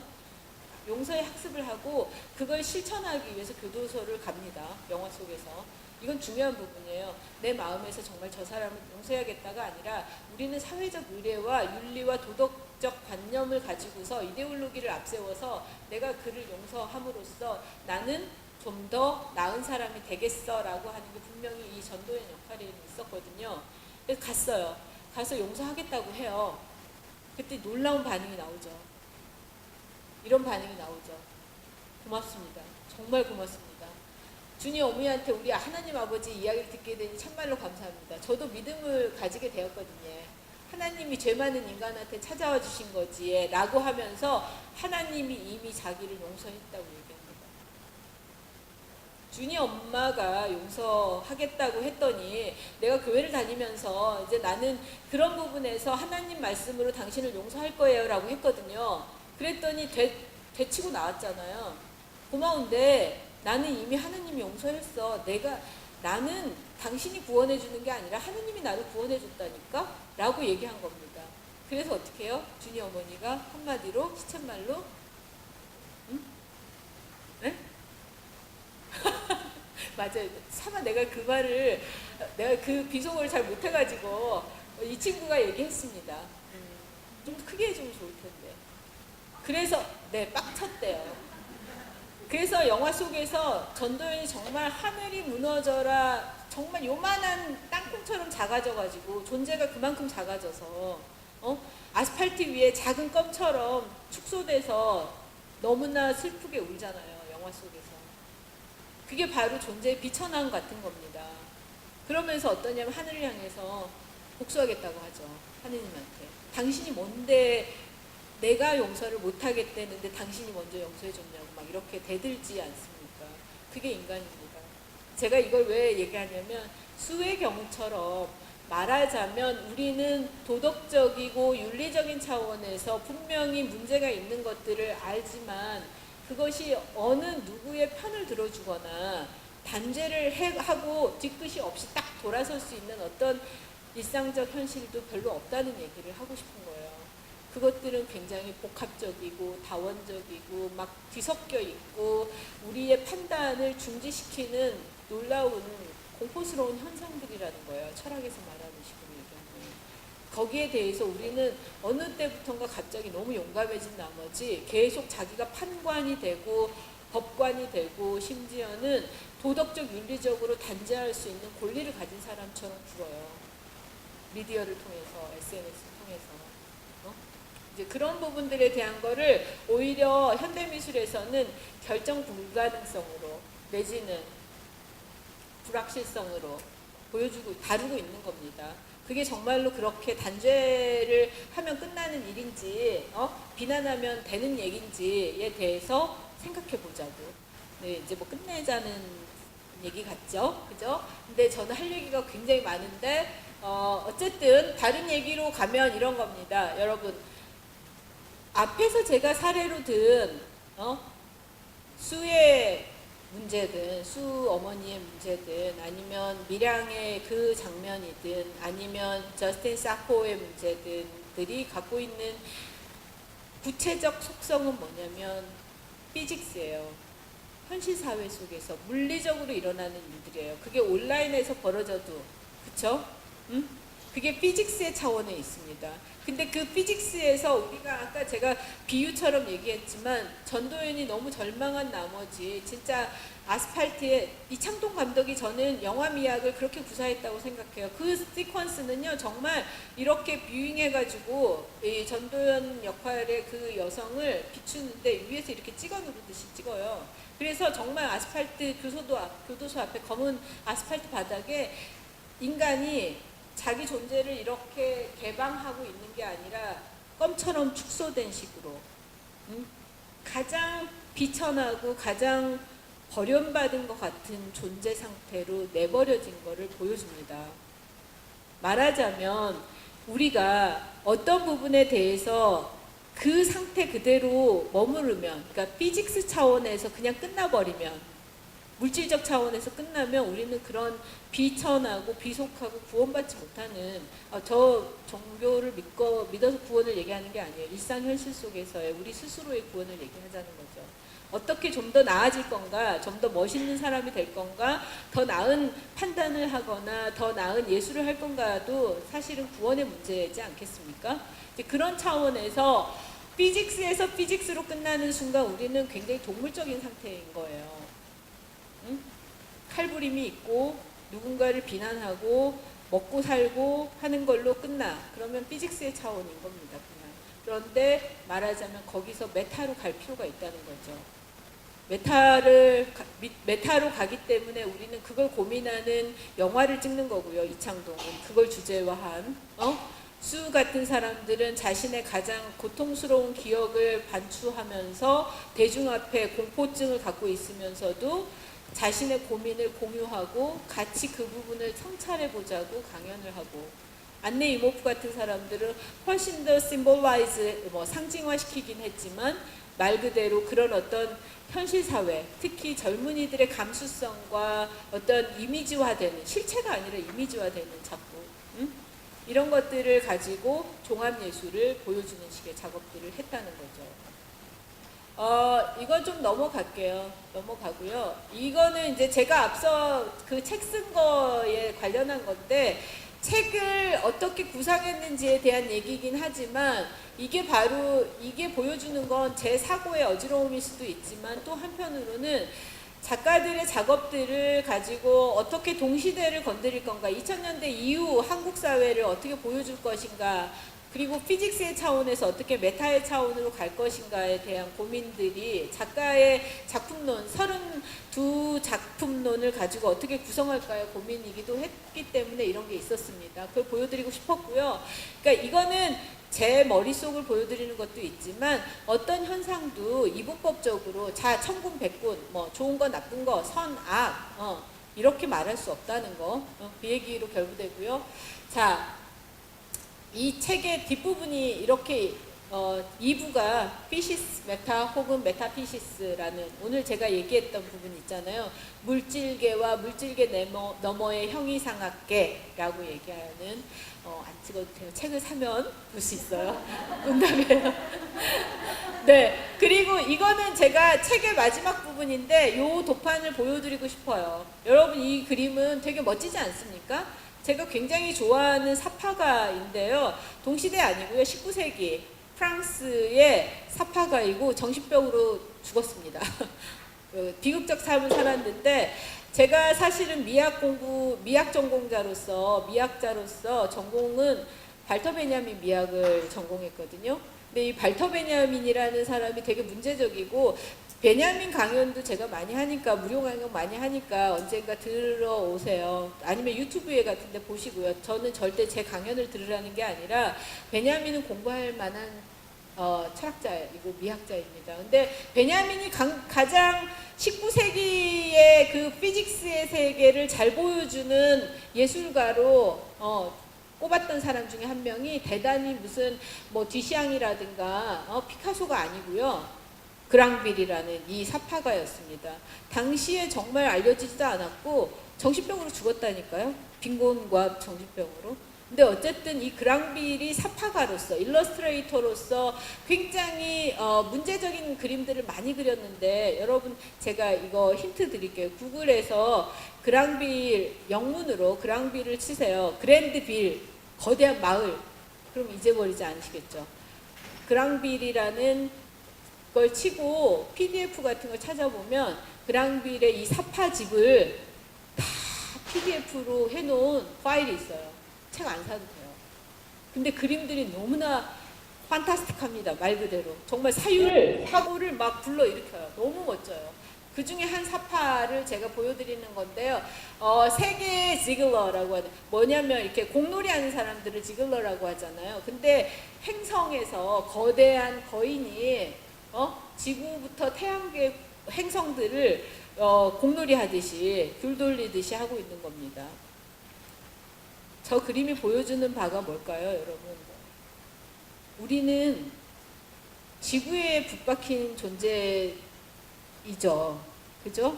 Speaker 1: 용서의 학습을 하고 그걸 실천하기 위해서 교도소를 갑니다. 영화 속에서. 이건 중요한 부분이에요. 내 마음에서 정말 저 사람을 용서해야겠다가 아니라 우리는 사회적 의례와 윤리와 도덕적 관념을 가지고서 이데올로기를 앞세워서 내가 그를 용서함으로써 나는 좀 더 나은 사람이 되겠어 라고 하는 게 분명히 이 전도연 역할이 있었거든요. 그래서 갔어요. 가서 용서하겠다고 해요. 그때 놀라운 반응이 나오죠. 이런 반응이 나오죠. 고맙습니다. 정말 고맙습니다. 준이 어머니한테 우리 하나님 아버지 이야기를 듣게 되니 참말로 감사합니다. 저도 믿음을 가지게 되었거든요. 하나님이 죄 많은 인간한테 찾아와 주신 거지 라고 하면서 하나님이 이미 자기를 용서했다고 얘기합니다. 준이 엄마가 용서하겠다고 했더니 내가 교회를 다니면서 이제 나는 그런 부분에서 하나님 말씀으로 당신을 용서할 거예요 라고 했거든요. 그랬더니 되치고 나왔잖아요. 고마운데 나는 이미 하나님이 용서했어. 나는 당신이 구원해 주는 게 아니라 하나님이 나를 구원해 줬다니까? 라고 얘기한 겁니다. 그래서 어떻게 해요? 준이 어머니가 한마디로 시쳇말로 네? 맞아요. 차마 내가 그 비속어를 잘 못해가지고 이 친구가 얘기했습니다. 좀 크게 해주면 좋을 텐데. 그래서 빡쳤대요. 그래서 영화 속에서 전도연이 정말 하늘이 무너져라 정말 요만한 땅콩처럼 작아져가지고 존재가 그만큼 작아져서 아스팔트 위에 작은 껌처럼 축소돼서 너무나 슬프게 울잖아요. 영화 속에서. 그게 바로 존재의 비천함 같은 겁니다. 그러면서 어떠냐면 하늘을 향해서 복수하겠다고 하죠. 하느님한테. 당신이 뭔데 내가 용서를 못하겠다는데 당신이 먼저 용서해줬냐고 막 이렇게 대들지 않습니까? 그게 인간입니다. 제가 이걸 왜 얘기하냐면 수의 경우처럼 말하자면 우리는 도덕적이고 윤리적인 차원에서 분명히 문제가 있는 것들을 알지만 그것이 어느 누구의 편을 들어주거나 단죄를 하고 뒤끝이 없이 딱 돌아설 수 있는 어떤 일상적 현실도 별로 없다는 얘기를 하고 싶은 거예요. 그것들은 굉장히 복합적이고 다원적이고 막 뒤섞여 있고 우리의 판단을 중지시키는 놀라운 공포스러운 현상들이라는 거예요. 철학에서 말하는 식으로 얘기하면. 거기에 대해서 우리는 어느 때부턴가 갑자기 너무 용감해진 나머지 계속 자기가 판관이 되고 법관이 되고 심지어는 도덕적 윤리적으로 단죄할 수 있는 권리를 가진 사람처럼 굴어요. 미디어를 통해서, SNS를 통해서. 이제 그런 부분들에 대한 거를 오히려 현대미술에서는 결정 불가능성으로 내지는 불확실성으로 다루고 있는 겁니다. 그게 정말로 그렇게 단죄를 하면 끝나는 일인지, 비난하면 되는 얘기인지에 대해서 생각해 보자고. 네, 이제 뭐 끝내자는 얘기 같죠? 그죠? 근데 저는 할 얘기가 굉장히 많은데, 어쨌든 다른 얘기로 가면 이런 겁니다. 여러분, 앞에서 제가 사례로 든, 수의 문제든 수 어머니의 문제든 아니면 밀양의 그 장면이든 아니면 저스틴 사코의 문제든들이 갖고 있는 구체적 속성은 뭐냐면 피직스예요. 현실 사회 속에서 물리적으로 일어나는 일들이에요. 그게 온라인에서 벌어져도 그쵸? 응? 그게 피직스의 차원에 있습니다. 근데 그 피직스에서 우리가 아까 제가 비유처럼 얘기했지만 전도연이 너무 절망한 나머지 진짜 아스팔트에 이창동 감독이 저는 영화 미학을 그렇게 구사했다고 생각해요. 그 시퀀스는요 정말 이렇게 뷰잉해가지고 이 전도연 역할의 그 여성을 비추는데 위에서 이렇게 찍어 누르듯이 찍어요. 그래서 정말 아스팔트 교도소 앞에 검은 아스팔트 바닥에 인간이 자기 존재를 이렇게 개방하고 있는 게 아니라 껌처럼 축소된 식으로 가장 비천하고 가장 버림받은 것 같은 존재 상태로 내버려진 것을 보여줍니다. 말하자면 우리가 어떤 부분에 대해서 그 상태 그대로 머무르면, 그러니까 피직스 차원에서 그냥 끝나버리면, 물질적 차원에서 끝나면 우리는 그런 비천하고 비속하고 구원받지 못하는, 저 종교를 믿어서 구원을 얘기하는 게 아니에요. 일상 현실 속에서의 우리 스스로의 구원을 얘기하자는 거죠. 어떻게 좀 더 나아질 건가, 좀 더 멋있는 사람이 될 건가, 더 나은 판단을 하거나 더 나은 예술을 할 건가도 사실은 구원의 문제이지 않겠습니까? 이제 그런 차원에서 피직스에서 피직스로 끝나는 순간 우리는 굉장히 동물적인 상태인 거예요. 칼부림이 있고 누군가를 비난하고 먹고 살고 하는 걸로 끝나. 그러면 피직스의 차원인 겁니다. 그냥. 그런데 말하자면 거기서 메타로 갈 필요가 있다는 거죠. 메타로 가기 때문에 우리는 그걸 고민하는 영화를 찍는 거고요. 이창동은 그걸 주제화한 수 같은 사람들은 자신의 가장 고통스러운 기억을 반추하면서 대중 앞에 공포증을 갖고 있으면서도 자신의 고민을 공유하고 같이 그 부분을 성찰해보자고 강연을 하고, 안네 이모프 같은 사람들은 훨씬 더 심볼라이즈, 상징화시키긴 했지만 말 그대로 그런 어떤 현실 사회, 특히 젊은이들의 감수성과 어떤 이미지화되는, 실체가 아니라 이미지화되는 작품, 이런 것들을 가지고 종합예술을 보여주는 식의 작업들을 했다는 거죠. 이건 좀 넘어가고요. 이거는 이제 제가 앞서 그 책 쓴 거에 관련한 건데, 책을 어떻게 구상했는지에 대한 얘기이긴 하지만 이게 보여주는 건 제 사고의 어지러움일 수도 있지만 또 한편으로는 작가들의 작업들을 가지고 어떻게 동시대를 건드릴 건가, 2000년대 이후 한국 사회를 어떻게 보여줄 것인가, 그리고 피직스의 차원에서 어떻게 메타의 차원으로 갈 것인가에 대한 고민들이 작가의 작품론, 32작품론을 가지고 어떻게 구성할까요? 고민이기도 했기 때문에 이런 게 있었습니다. 그걸 보여드리고 싶었고요. 그러니까 이거는 제 머릿속을 보여드리는 것도 있지만 어떤 현상도 이분법적으로 천군백군, 좋은 거 나쁜 거, 선, 악, 이렇게 말할 수 없다는 거, 그 얘기로 결부되고요. 자, 이 책의 뒷부분이 이렇게 2부가 피시스 메타 혹은 메타피시스라는, 오늘 제가 얘기했던 부분 있잖아요. 물질계와 물질계 너머의 형이상학계라고 얘기하는, 안 찍어도 돼요. 책을 사면 볼 수 있어요. 농담이에요. 네, 그리고 이거는 제가 책의 마지막 부분인데 요 도판을 보여드리고 싶어요. 여러분, 이 그림은 되게 멋지지 않습니까? 제가 굉장히 좋아하는 사파가인데요. 동시대 아니고요. 19세기 프랑스의 사파가이고 정신병으로 죽었습니다. 비극적 삶을 살았는데 제가 사실은 미학 전공자로서 미학자로서 전공은 발터 베냐민 미학을 전공했거든요. 근데 이 발터 베냐민이라는 사람이 되게 문제적이고 베냐민 강연도 제가 많이 하니까 무료 강연 많이 하니까 언젠가 들어오세요. 아니면 유튜브에 같은 데 보시고요. 저는 절대 제 강연을 들으라는 게 아니라 베냐민은 공부할 만한 철학자이고 미학자입니다. 근데 베냐민이 가장 19세기의 그 피직스의 세계를 잘 보여주는 예술가로 꼽았던 사람 중에 한 명이 대단히 무슨 뭐 뒤샹이라든가 피카소가 아니고요. 그랑빌이라는 이 사파가였습니다. 당시에 정말 알려지지도 않았고 정신병으로 죽었다니까요. 빈곤과 정신병으로. 근데 어쨌든 이 그랑빌이 사파가로서 일러스트레이터로서 굉장히 문제적인 그림들을 많이 그렸는데 여러분 제가 이거 힌트 드릴게요. 구글에서 그랑빌 영문으로 그랑빌을 치세요. 그랜드빌 거대한 마을 그럼 잊어버리지 않으시겠죠. 그랑빌이라는 걸 치고 PDF 같은 걸 찾아보면 그랑빌의 이 사파집을 다 PDF로 해놓은 파일이 있어요. 책 안 사도 돼요. 근데 그림들이 너무나 판타스틱합니다. 말 그대로. 정말 사고를 막 불러일으켜요. 너무 멋져요. 그 중에 한 사파를 제가 보여드리는 건데요. 세계의 지글러라고 하는 뭐냐면 이렇게 공놀이 하는 사람들을 지글러라고 하잖아요. 근데 행성에서 거대한 거인이 지구부터 태양계 행성들을 공놀이 하듯이 귤 돌리듯이 하고 있는 겁니다. 저 그림이 보여주는 바가 뭘까요, 여러분? 우리는 지구에 붙박힌 존재이죠. 그죠?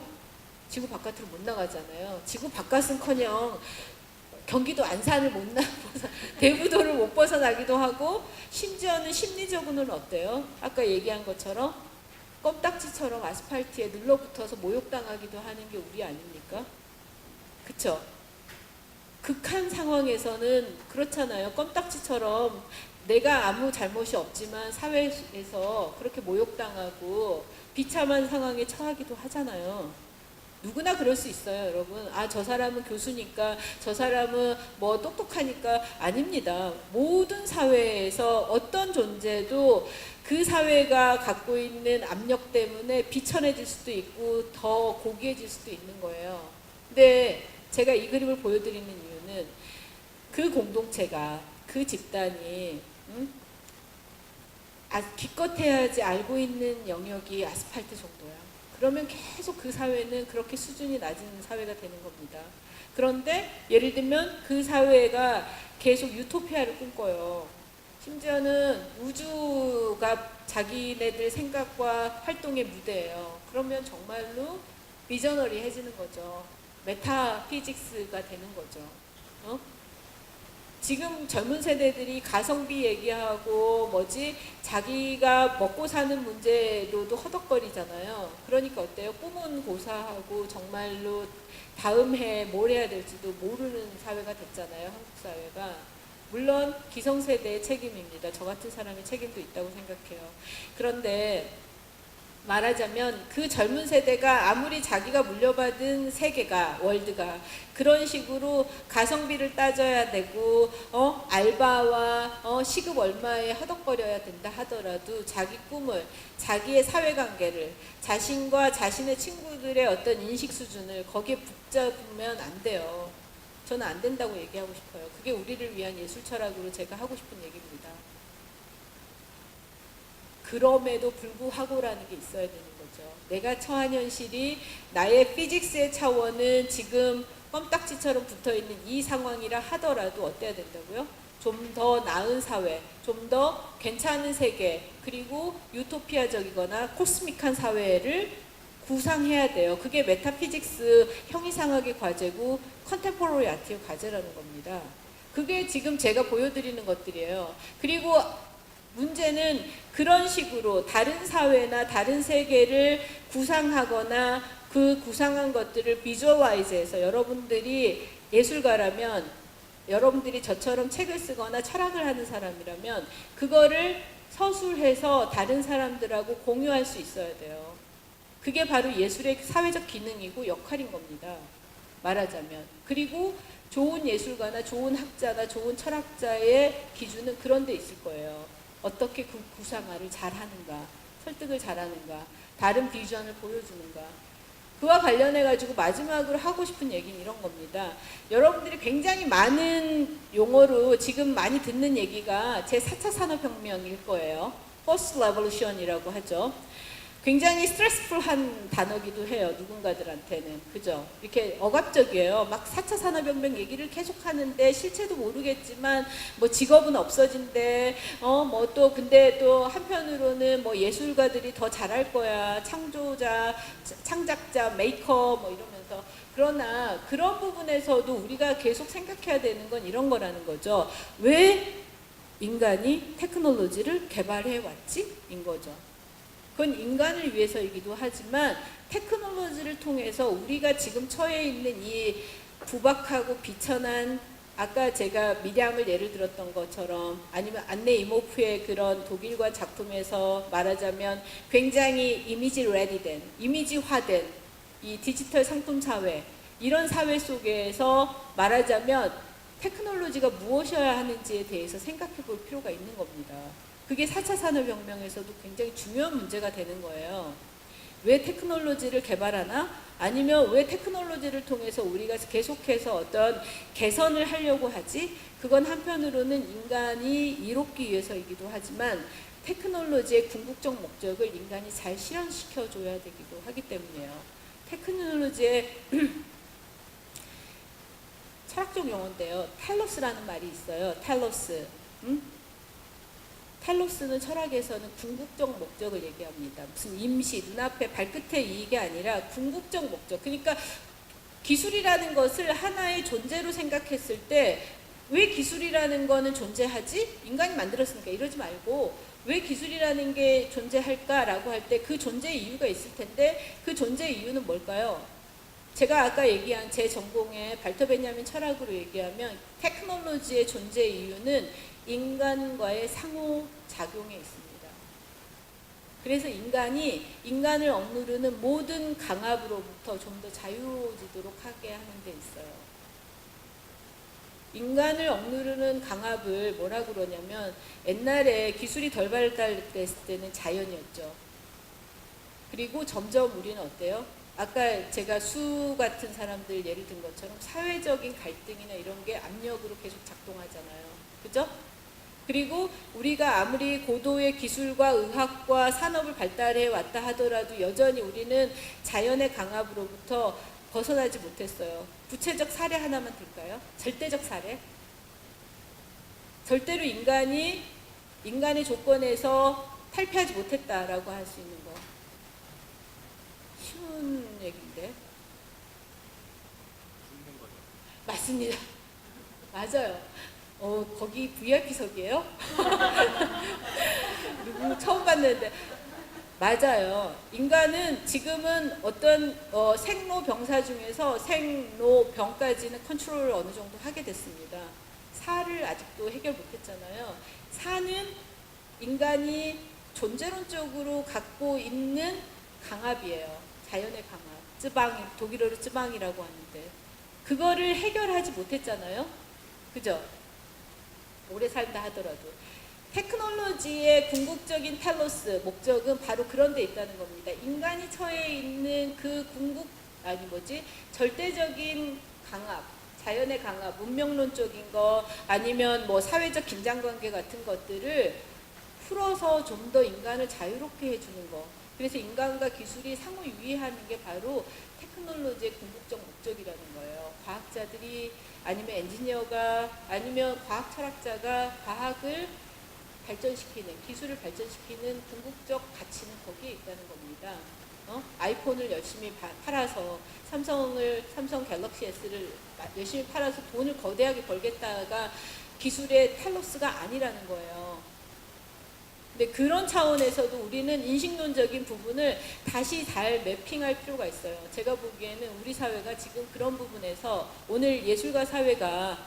Speaker 1: 지구 바깥으로 못 나가잖아요. 지구 바깥은커녕 경기도 안산을 못 나가서 대부도를 못 벗어나기도 하고 심지어는 심리적으로는 어때요? 아까 얘기한 것처럼 껌딱지처럼 아스팔트에 눌러붙어서 모욕당하기도 하는 게 우리 아닙니까? 그쵸? 극한 상황에서는 그렇잖아요. 껌딱지처럼 내가 아무 잘못이 없지만 사회에서 그렇게 모욕당하고 비참한 상황에 처하기도 하잖아요. 누구나 그럴 수 있어요, 여러분. 저 사람은 교수니까, 저 사람은 뭐 똑똑하니까. 아닙니다. 모든 사회에서 어떤 존재도 그 사회가 갖고 있는 압력 때문에 비천해질 수도 있고 더 고귀해질 수도 있는 거예요. 근데 제가 이 그림을 보여드리는 이유는 그 공동체가, 그 집단이 기껏해야지 알고 있는 영역이 아스팔트 정도야. 그러면 계속 그 사회는 그렇게 수준이 낮은 사회가 되는 겁니다. 그런데 예를 들면 그 사회가 계속 유토피아를 꿈꿔요. 심지어는 우주가 자기네들 생각과 활동의 무대예요. 그러면 정말로 비저너리해지는 거죠. 메타피직스가 되는 거죠. 지금 젊은 세대들이 가성비 얘기하고 자기가 먹고 사는 문제로도 허덕거리잖아요. 그러니까 어때요? 꿈은 고사하고 정말로 다음 해 뭘 해야 될지도 모르는 사회가 됐잖아요. 한국 사회가. 물론 기성세대의 책임입니다. 저 같은 사람의 책임도 있다고 생각해요. 그런데 말하자면 그 젊은 세대가 아무리 자기가 물려받은 세계가, 월드가 그런 식으로 가성비를 따져야 되고 알바와 시급 얼마에 허덕거려야 된다 하더라도 자기 꿈을, 자기의 사회관계를, 자신과 자신의 친구들의 어떤 인식 수준을 거기에 붙잡으면 안 돼요. 저는 안 된다고 얘기하고 싶어요. 그게 우리를 위한 예술 철학으로 제가 하고 싶은 얘기입니다. 그럼에도 불구하고라는 게 있어야 되는 거죠. 내가 처한 현실이 나의 피직스의 차원은 지금 껌딱지처럼 붙어있는 이 상황이라 하더라도 어때야 된다고요? 좀 더 나은 사회, 좀 더 괜찮은 세계, 그리고 유토피아적이거나 코스믹한 사회를 구상해야 돼요. 그게 메타피직스 형이상학의 과제고 컨템포러리 아트의 과제라는 겁니다. 그게 지금 제가 보여드리는 것들이에요. 그리고 문제는 그런 식으로 다른 사회나 다른 세계를 구상하거나 그 구상한 것들을 비주얼라이즈해서 여러분들이 예술가라면 여러분들이 저처럼 책을 쓰거나 철학을 하는 사람이라면 그거를 서술해서 다른 사람들하고 공유할 수 있어야 돼요. 그게 바로 예술의 사회적 기능이고 역할인 겁니다. 말하자면. 그리고 좋은 예술가나 좋은 학자나 좋은 철학자의 기준은 그런 데 있을 거예요. 어떻게 그 구상화를 잘하는가, 설득을 잘하는가, 다른 비전을 보여주는가. 그와 관련해가지고 마지막으로 하고 싶은 얘기는 이런 겁니다. 여러분들이 굉장히 많은 용어로 지금 많이 듣는 얘기가 제4차 산업혁명일 거예요. Post Revolution이라고 하죠. 굉장히 스트레스풀한 단어기도 해요. 누군가들한테는. 그죠? 이렇게 억압적이에요. 막 4차 산업혁명 얘기를 계속 하는데 실체도 모르겠지만 뭐 직업은 없어진대. 뭐 또 근데 또 한편으로는 뭐 예술가들이 더 잘할 거야. 창조자, 창작자, 메이커 뭐 이러면서. 그러나 그런 부분에서도 우리가 계속 생각해야 되는 건 이런 거라는 거죠. 왜 인간이 테크놀로지를 개발해 왔지? 인 거죠. 그건 인간을 위해서이기도 하지만 테크놀로지를 통해서 우리가 지금 처해 있는 이 부박하고 비천한 아까 제가 밀양을 예를 들었던 것처럼 아니면 안네 이모프의 그런 독일관 작품에서 말하자면 굉장히 이미지 레디된, 이미지화된 이 디지털 상품 사회 이런 사회 속에서 말하자면 테크놀로지가 무엇이어야 하는지에 대해서 생각해 볼 필요가 있는 겁니다. 그게 4차 산업혁명에서도 굉장히 중요한 문제가 되는 거예요. 왜 테크놀로지를 개발하나? 아니면 왜 테크놀로지를 통해서 우리가 계속해서 어떤 개선을 하려고 하지? 그건 한편으로는 인간이 이롭기 위해서이기도 하지만 테크놀로지의 궁극적 목적을 인간이 잘 실현시켜줘야 되기도 하기 때문이에요. 테크놀로지의 철학적 용어인데요. 텔로스라는 말이 있어요. 텔로스. 텔로스는 철학에서는 궁극적 목적을 얘기합니다. 무슨 임시, 눈앞에 발끝의 이익이 아니라 궁극적 목적. 그러니까 기술이라는 것을 하나의 존재로 생각했을 때 왜 기술이라는 거는 존재하지? 인간이 만들었으니까 이러지 말고 왜 기술이라는 게 존재할까라고 할 때 그 존재의 이유가 있을 텐데 그 존재의 이유는 뭘까요? 제가 아까 얘기한 제 전공의 발터 베냐민 철학으로 얘기하면 테크놀로지의 존재 이유는 인간과의 상호작용에 있습니다. 그래서 인간이 인간을 억누르는 모든 강압으로부터 좀 더 자유로워지도록 하게 하는 데 있어요. 인간을 억누르는 강압을 뭐라고 그러냐면 옛날에 기술이 덜 발달됐을 때는 자연이었죠. 그리고 점점 우리는 어때요? 아까 제가 수 같은 사람들 예를 든 것처럼 사회적인 갈등이나 이런 게 압력으로 계속 작동하잖아요. 그죠? 그리고 우리가 아무리 고도의 기술과 의학과 산업을 발달해 왔다 하더라도 여전히 우리는 자연의 강압으로부터 벗어나지 못했어요. 구체적 사례 하나만 들까요? 절대적 사례. 절대로 인간의 조건에서 탈피하지 못했다라고 할 수 있는 거. 쉬운 얘기인데. 맞습니다. 맞아요. 거기 VIP석이에요? 누구 처음 봤는데. 맞아요. 인간은 지금은 어떤 생로병사 중에서 생로병까지는 컨트롤을 어느 정도 하게 됐습니다. 사를 아직도 해결 못했잖아요. 사는 인간이 존재론적으로 갖고 있는 강압이에요. 자연의 강압. 쯔방, 독일어로 쯔방이라고 하는데 그거를 해결하지 못했잖아요. 그죠? 오래 살다 하더라도. 테크놀로지의 궁극적인 텔로스 목적은 바로 그런 데 있다는 겁니다. 인간이 처해 있는 그 절대적인 강압, 자연의 강압, 문명론적인 거 아니면 뭐 사회적 긴장관계 같은 것들을 풀어서 좀 더 인간을 자유롭게 해주는 거. 그래서 인간과 기술이 상호 유의하는 게 바로 테크놀로지의 궁극적 목적이라는 거예요. 과학자들이 아니면 엔지니어가 아니면 과학 철학자가 과학을 발전시키는, 기술을 발전시키는 궁극적 가치는 거기에 있다는 겁니다. 아이폰을 열심히 팔아서 삼성 갤럭시 S를 열심히 팔아서 돈을 거대하게 벌겠다가 기술의 텔로스가 아니라는 거예요. 근데 그런 차원에서도 우리는 인식론적인 부분을 다시 잘 매핑할 필요가 있어요. 제가 보기에는 우리 사회가 지금 그런 부분에서 오늘 예술가 사회가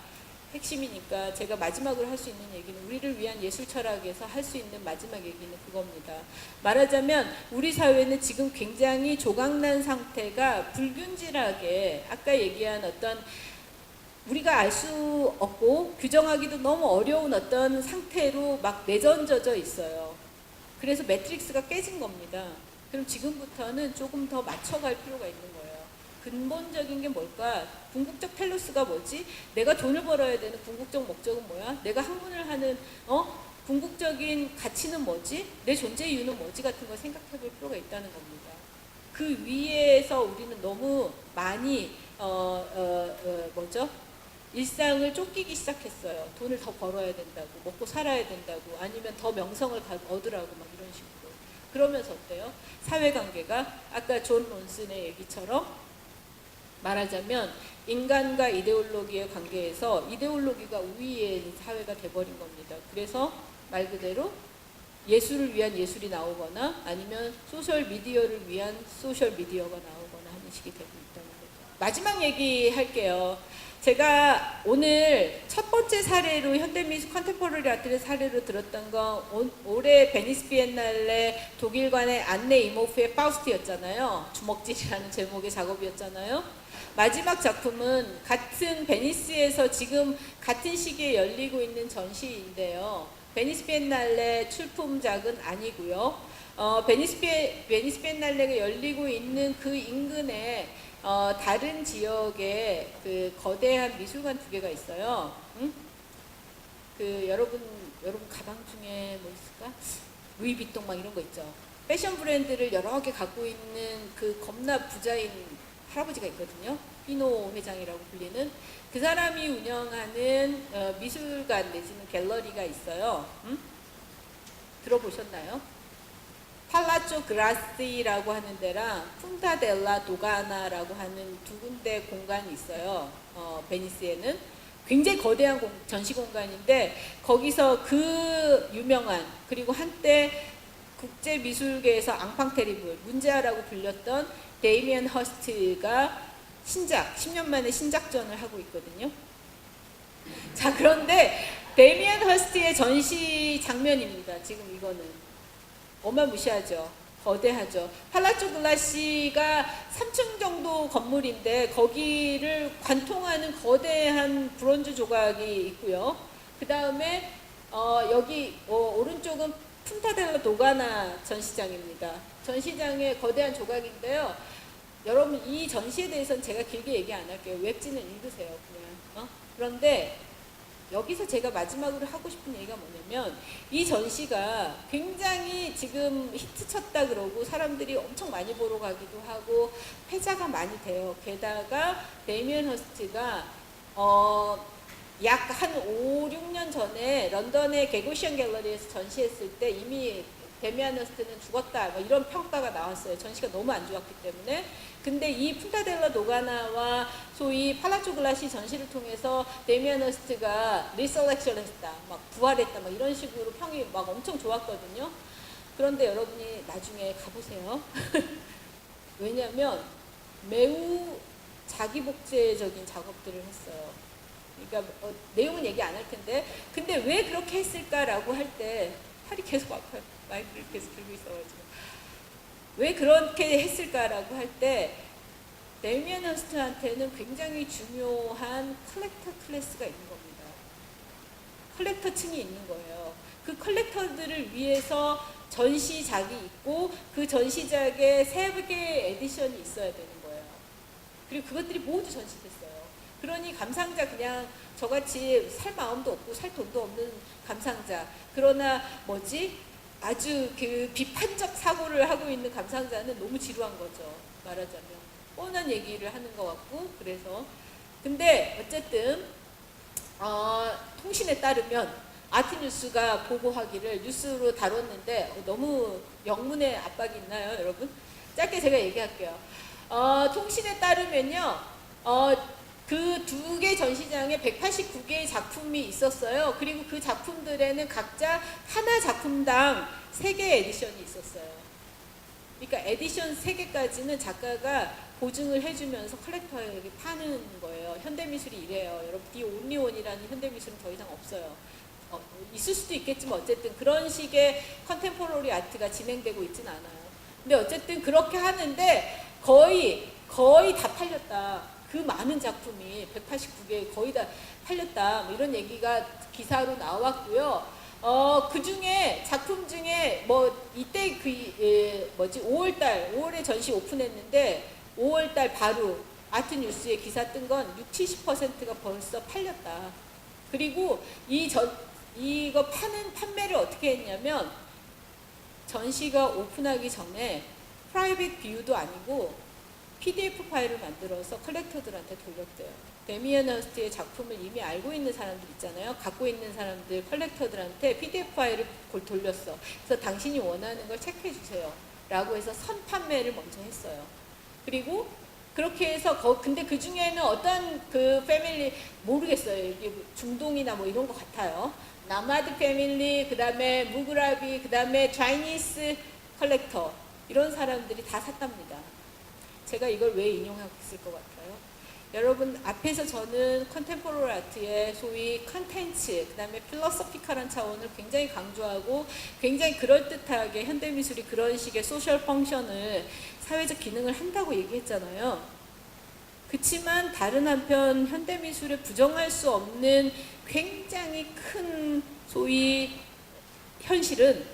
Speaker 1: 핵심이니까 제가 마지막으로 할 수 있는 얘기는 우리를 위한 예술 철학에서 할 수 있는 마지막 얘기는 그겁니다. 말하자면 우리 사회는 지금 굉장히 조각난 상태가 불균질하게 아까 얘기한 어떤 우리가 알 수 없고 규정하기도 너무 어려운 어떤 상태로 막 내던져져 있어요. 그래서 매트릭스가 깨진 겁니다. 그럼 지금부터는 조금 더 맞춰갈 필요가 있는 거예요. 근본적인 게 뭘까? 궁극적 텔루스가 뭐지? 내가 돈을 벌어야 되는 궁극적 목적은 뭐야? 내가 학문을 하는 궁극적인 가치는 뭐지? 내 존재 이유는 뭐지? 같은 걸 생각해 볼 필요가 있다는 겁니다. 그 위에서 우리는 너무 많이 일상을 쫓기기 시작했어요. 돈을 더 벌어야 된다고, 먹고 살아야 된다고, 아니면 더 명성을 얻으라고 막 이런 식으로. 그러면서 어때요? 사회관계가 아까 존 론슨의 얘기처럼 말하자면 인간과 이데올로기의 관계에서 이데올로기가 우위에 있는 사회가 돼버린 겁니다. 그래서 말 그대로 예술을 위한 예술이 나오거나 아니면 소셜 미디어를 위한 소셜 미디어가 나오거나 하는 식이 되고 있다는 거죠. 마지막 얘기 할게요. 제가 오늘 첫 번째 사례로 현대미술 컨템포러리 아트의 사례로 들었던 건 올해 베니스 비엔날레 독일관의 안네 이모프의 파우스트였잖아요. 주먹질이라는 제목의 작업이었잖아요. 마지막 작품은 같은 베니스에서 지금 같은 시기에 열리고 있는 전시인데요. 베니스 비엔날레 출품작은 아니고요. 베니스 비엔날레가 열리고 있는 그 인근에 다른 지역에 그 거대한 미술관 두 개가 있어요. 응? 그 여러분 가방 중에 뭐 있을까? 루이비통 막 이런 거 있죠. 패션 브랜드를 여러 개 갖고 있는 그 겁나 부자인 할아버지가 있거든요. 피노 회장이라고 불리는 그 사람이 운영하는 미술관 내지는 갤러리가 있어요. 응? 들어보셨나요? 팔라조 그라시라고 하는 데랑 푼타 델라 도가나라고 하는 두 군데 공간이 있어요. 베니스에는 굉장히 거대한 전시 공간인데 거기서 그 유명한 그리고 한때 국제 미술계에서 앙팡 테리블 문제아라고 불렸던 데이미안 허스트가 10년 만에 신작전을 하고 있거든요. 자, 그런데 데이미안 허스트의 전시 장면입니다. 지금 이거는 어마무시하죠. 거대하죠. 팔라조 글라시가 3층 정도 건물인데 거기를 관통하는 거대한 브론즈 조각이 있고요. 그 다음에 여기 오른쪽은 푼타델라 도가나 전시장입니다. 전시장의 거대한 조각인데요. 여러분 이 전시에 대해서는 제가 길게 얘기 안 할게요. 웹진을 읽으세요. 그냥. 그런데 여기서 제가 마지막으로 하고 싶은 얘기가 뭐냐면 이 전시가 굉장히 지금 히트쳤다 그러고 사람들이 엄청 많이 보러 가기도 하고 회자가 많이 돼요. 게다가 데이미안 허스트가 약 한 5, 6년 전에 런던의 게고시안 갤러리에서 전시했을 때 이미 데미안 허스트는 죽었다 뭐 이런 평가가 나왔어요. 전시가 너무 안 좋았기 때문에. 근데 이 푼타델라 도가나와 소위 팔라조 글라시 전시를 통해서 데미안 허스트가 리셀렉션 했다, 막 부활했다, 막 이런 식으로 평이 막 엄청 좋았거든요. 그런데 여러분이 나중에 가보세요. 왜냐하면 매우 자기복제적인 작업들을 했어요. 그러니까 내용은 얘기 안 할 텐데, 근데 왜 그렇게 했을까라고 할 때 팔이 계속 아파요. 마이크를 계속 들고 있어가지고. 왜 그렇게 했을까라고 할 때 데미안 허스트한테는 굉장히 중요한 컬렉터 클래스가 있는 겁니다. 컬렉터층이 있는 거예요. 그 컬렉터들을 위해서 전시작이 있고 그 전시작에 3개의 에디션이 있어야 되는 거예요. 그리고 그것들이 모두 전시됐어요. 그러니 감상자 그냥 저같이 살 마음도 없고 살 돈도 없는 감상자, 그러나 아주 그 비판적 사고를 하고 있는 감상자는 너무 지루한 거죠. 말하자면 뻔한 얘기를 하는 것 같고. 그래서 근데 어쨌든 통신에 따르면 아트뉴스가 보고하기를 뉴스로 다뤘는데 너무 영문의 압박이 있나요, 여러분? 짧게 제가 얘기할게요. 통신에 따르면요, 그 2개 전시장에 189개의 작품이 있었어요. 그리고 그 작품들에는 각자 하나 작품당 3개의 에디션이 있었어요. 그러니까 에디션 3개까지는 작가가 보증을 해주면서 컬렉터에게 파는 거예요. 현대미술이 이래요. 여러분, 디 온리원이라는 현대미술은 더 이상 없어요. 있을 수도 있겠지만 어쨌든 그런 식의 컨템포러리 아트가 진행되고 있진 않아요. 근데 어쨌든 그렇게 하는데 거의 다 팔렸다. 그 많은 작품이 189개 거의 다 팔렸다. 뭐 이런 얘기가 기사로 나왔고요. 그 중에 작품 중에 뭐 이때 5월에 전시 오픈했는데 5월달 바로 아트뉴스에 기사 뜬 건 60-70%가 벌써 팔렸다. 그리고 이거 판매를 어떻게 했냐면 전시가 오픈하기 전에 프라이빗 뷰도 아니고 PDF 파일을 만들어서 컬렉터들한테 돌렸대요. 데미안 허스트의 작품을 이미 알고 있는 사람들 있잖아요. 갖고 있는 사람들, 컬렉터들한테 PDF 파일을 돌렸어. 그래서 당신이 원하는 걸 체크해 주세요. 라고 해서 선 판매를 먼저 했어요. 그리고 그렇게 해서 근데 그 중에는 어떤 그 패밀리 모르겠어요. 중동이나 뭐 이런 것 같아요. 나마드 패밀리, 그 다음에 무그라비, 그 다음에 차이니스 컬렉터 이런 사람들이 다 샀답니다. 제가 이걸 왜 인용하고 있을 것 같아요? 여러분 앞에서 저는 컨템포러리 아트의 소위 컨텐츠, 그 다음에 필로소피컬한 차원을 굉장히 강조하고 굉장히 그럴듯하게 현대미술이 그런 식의 소셜 펑션을 사회적 기능을 한다고 얘기했잖아요. 그치만 다른 한편 현대미술에 부정할 수 없는 굉장히 큰 소위 현실은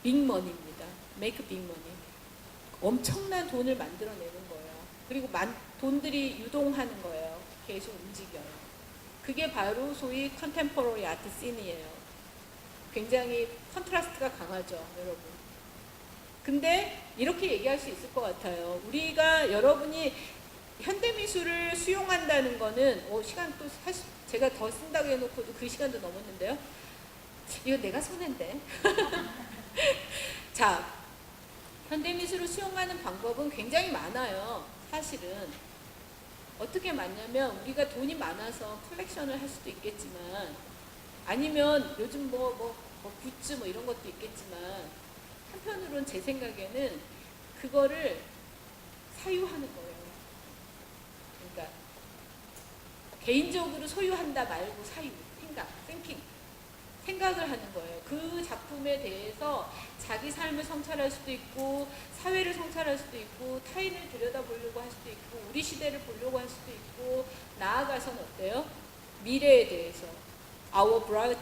Speaker 1: 빅머니입니다. 메이크 빅머니. 엄청난 돈을 만들어내는 거예요. 그리고 돈들이 유동하는 거예요. 계속 움직여요. 그게 바로 소위 컨템포러리 아트 씬이에요. 굉장히 컨트라스트가 강하죠, 여러분. 근데 이렇게 얘기할 수 있을 것 같아요. 여러분이 현대미술을 수용한다는 거는 시간 또 사실 제가 더 쓴다고 해놓고도 그 시간도 넘었는데요. 이거 내가 손해인데. 자, 현대미술을 수용하는 방법은 굉장히 많아요. 사실은 어떻게 많냐면 우리가 돈이 많아서 컬렉션을 할 수도 있겠지만 아니면 요즘 뭐 굿즈 뭐 이런 것도 있겠지만 한편으로는 제 생각에는 그거를 사유하는 거예요. 그러니까 개인적으로 소유한다 말고 사유, 생각을 하는 거예요. 그 작품에 대해서 자기 삶을 성찰할 수도 있고 사회를 성찰할 수도 있고 타인을 들여다보려고 할 수도 있고 우리 시대를 보려고 할 수도 있고 나아가서는 어때요? 미래에 대해서 our bright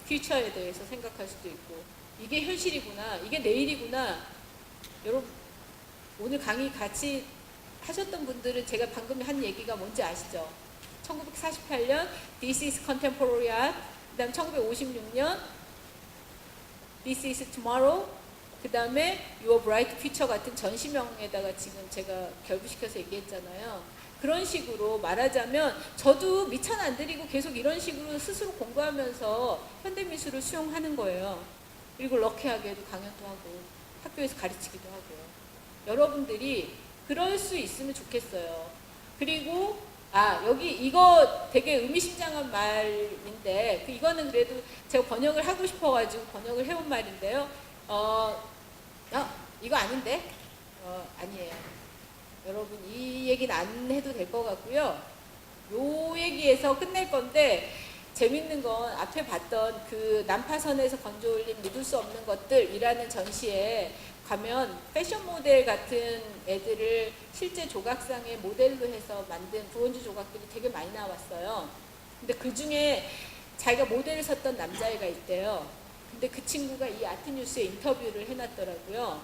Speaker 1: future에 대해서 생각할 수도 있고 이게 현실이구나, 이게 내일이구나. 여러분 오늘 강의 같이 하셨던 분들은 제가 방금 한 얘기가 뭔지 아시죠? 1948년 This is Contemporary Art, 그 다음 1956년 This is Tomorrow, 그 다음에 Your Bright Future 같은 전시명에다가 지금 제가 결부시켜서 얘기했잖아요. 그런 식으로 말하자면 저도 미천 안 들이고 계속 이런 식으로 스스로 공부하면서 현대미술을 수용하는 거예요. 그리고 럭키하게도 강연도 하고 학교에서 가르치기도 하고요. 여러분들이 그럴 수 있으면 좋겠어요. 그리고 여기 이거 되게 의미심장한 말인데 이거는 그래도 제가 번역을 하고 싶어가지고 번역을 해온 말인데요. 이거 아닌데? 아니에요. 여러분 이 얘기는 안 해도 될 것 같고요. 요 얘기에서 끝낼 건데 재밌는 건 앞에 봤던 그 난파선에서 건져 올린 믿을 수 없는 것들이라는 전시에 가면 패션 모델 같은 애들을 실제 조각상의 모델로 해서 만든 브론즈 조각들이 되게 많이 나왔어요. 근데 그 중에 자기가 모델을 섰던 남자애가 있대요. 근데 그 친구가 이 아트뉴스에 인터뷰를 해놨더라고요.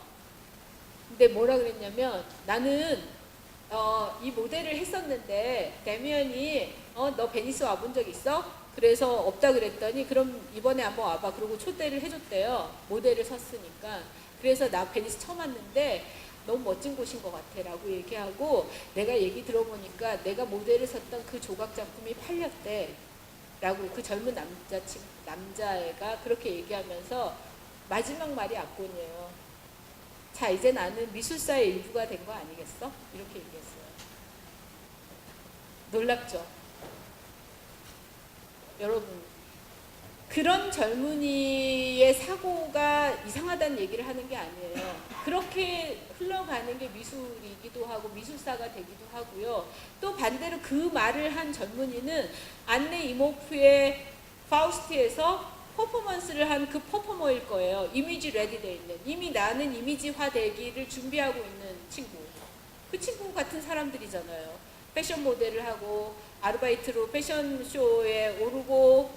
Speaker 1: 근데 뭐라 그랬냐면 나는 이 모델을 했었는데 데미안이 너 베니스 와본 적 있어? 그래서 없다 그랬더니 그럼 이번에 한번 와봐. 그러고 초대를 해줬대요. 모델을 섰으니까. 그래서 나 베니스 처음 왔는데 너무 멋진 곳인 것 같아 라고 얘기하고 내가 얘기 들어보니까 내가 모델을 섰던 그 조각 작품이 팔렸대 라고 그 젊은 남자애가 그렇게 얘기하면서 마지막 말이 압권이에요. 자 이제 나는 미술사의 일부가 된 거 아니겠어? 이렇게 얘기했어요. 놀랍죠? 여러분 그런 젊은이의 사고가 이상하다는 얘기를 하는 게 아니에요. 그렇게 흘러가는 게 미술이기도 하고 미술사가 되기도 하고요. 또 반대로 그 말을 한 젊은이는 안네 이모프의 파우스트에서 퍼포먼스를 한 그 퍼포머일 거예요. 이미지 레디되어 있는. 이미 나는 이미지화 되기를 준비하고 있는 친구. 그 친구 같은 사람들이잖아요. 패션 모델을 하고 아르바이트로 패션쇼에 오르고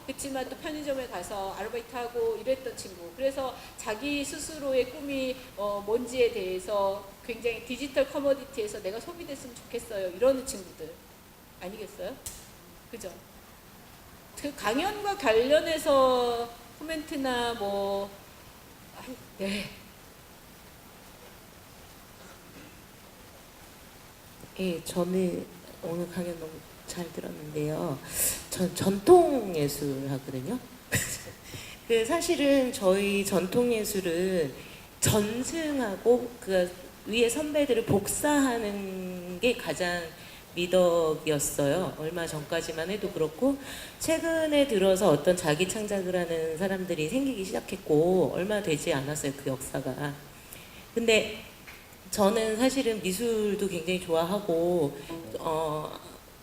Speaker 1: 그치만 또 편의점에 가서 아르바이트하고 이랬던 친구. 그래서 자기 스스로의 꿈이 뭔지에 대해서 굉장히 디지털 커머디티에서 내가 소비됐으면 좋겠어요. 이러는 친구들 아니겠어요? 그죠? 그 강연과 관련해서 코멘트나 네.
Speaker 6: 예, 저는 오늘 강연 너무 잘 들었는데요. 전 전통 예술 하거든요. 그 사실은 저희 전통 예술은 전승하고 그 위에 선배들을 복사하는 게 가장 미덕이었어요. 얼마 전까지만 해도 그렇고 최근에 들어서 어떤 자기 창작을 하는 사람들이 생기기 시작했고 얼마 되지 않았어요. 그 역사가. 근데 저는 사실은 미술도 굉장히 좋아하고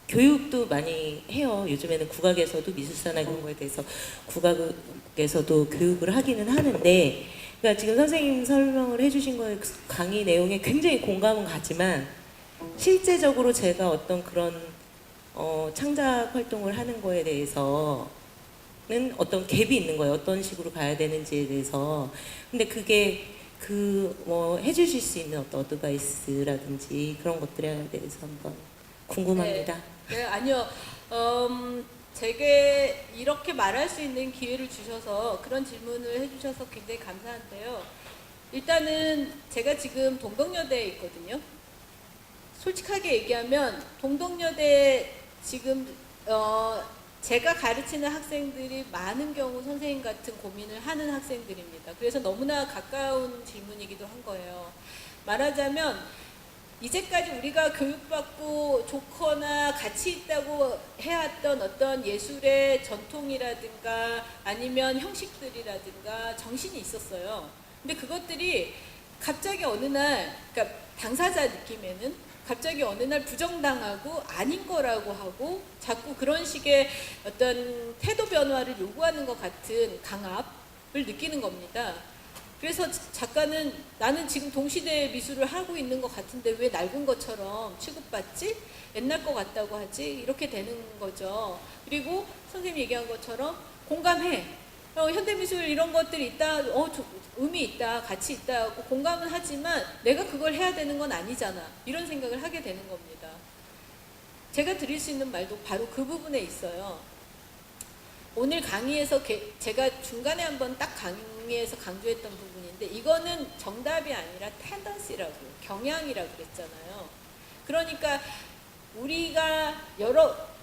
Speaker 6: 교육도 많이 해요. 요즘에는 국악에서도 미술사나 이런 거에 대해서 국악에서도 교육을 하기는 하는데 그러니까 지금 선생님 설명을 해주신 거에 강의 내용에 굉장히 공감은 가지만 실제적으로 제가 어떤 그런 창작 활동을 하는 거에 대해서는 어떤 갭이 있는 거예요. 어떤 식으로 가야 되는지에 대해서. 근데 그게 해주실 수 있는 어떤 어드바이스라든지 그런 것들에 대해서 한번 궁금합니다.
Speaker 1: 네, 아니요. 제게 이렇게 말할 수 있는 기회를 주셔서 그런 질문을 해주셔서 굉장히 감사한데요. 일단은 제가 지금 동덕여대에 있거든요. 솔직하게 얘기하면 동덕여대 지금 제가 가르치는 학생들이 많은 경우 선생님 같은 고민을 하는 학생들입니다. 그래서 너무나 가까운 질문이기도 한 거예요. 말하자면 이제까지 우리가 교육받고 좋거나 가치 있다고 해왔던 어떤 예술의 전통이라든가 아니면 형식들이라든가 정신이 있었어요. 근데 그것들이 갑자기 어느 날, 그러니까 당사자 느낌에는 갑자기 어느 날 부정당하고 아닌 거라고 하고 자꾸 그런 식의 어떤 태도 변화를 요구하는 것 같은 강압을 느끼는 겁니다. 그래서 작가는 나는 지금 동시대의 미술을 하고 있는 것 같은데 왜 낡은 것처럼 취급받지? 옛날 것 같다고 하지? 이렇게 되는 거죠. 그리고 선생님이 얘기한 것처럼 공감해. 현대미술 이런 것들이 있다. 의미 있다. 가치 있다. 공감은 하지만 내가 그걸 해야 되는 건 아니잖아. 이런 생각을 하게 되는 겁니다. 제가 드릴 수 있는 말도 바로 그 부분에 있어요. 오늘 강의에서 제가 중간에 한번 딱 강의에서 강조했던 부분인데 이거는 정답이 아니라 텐던시라고요. 경향이라고 그랬잖아요. 그러니까 우리가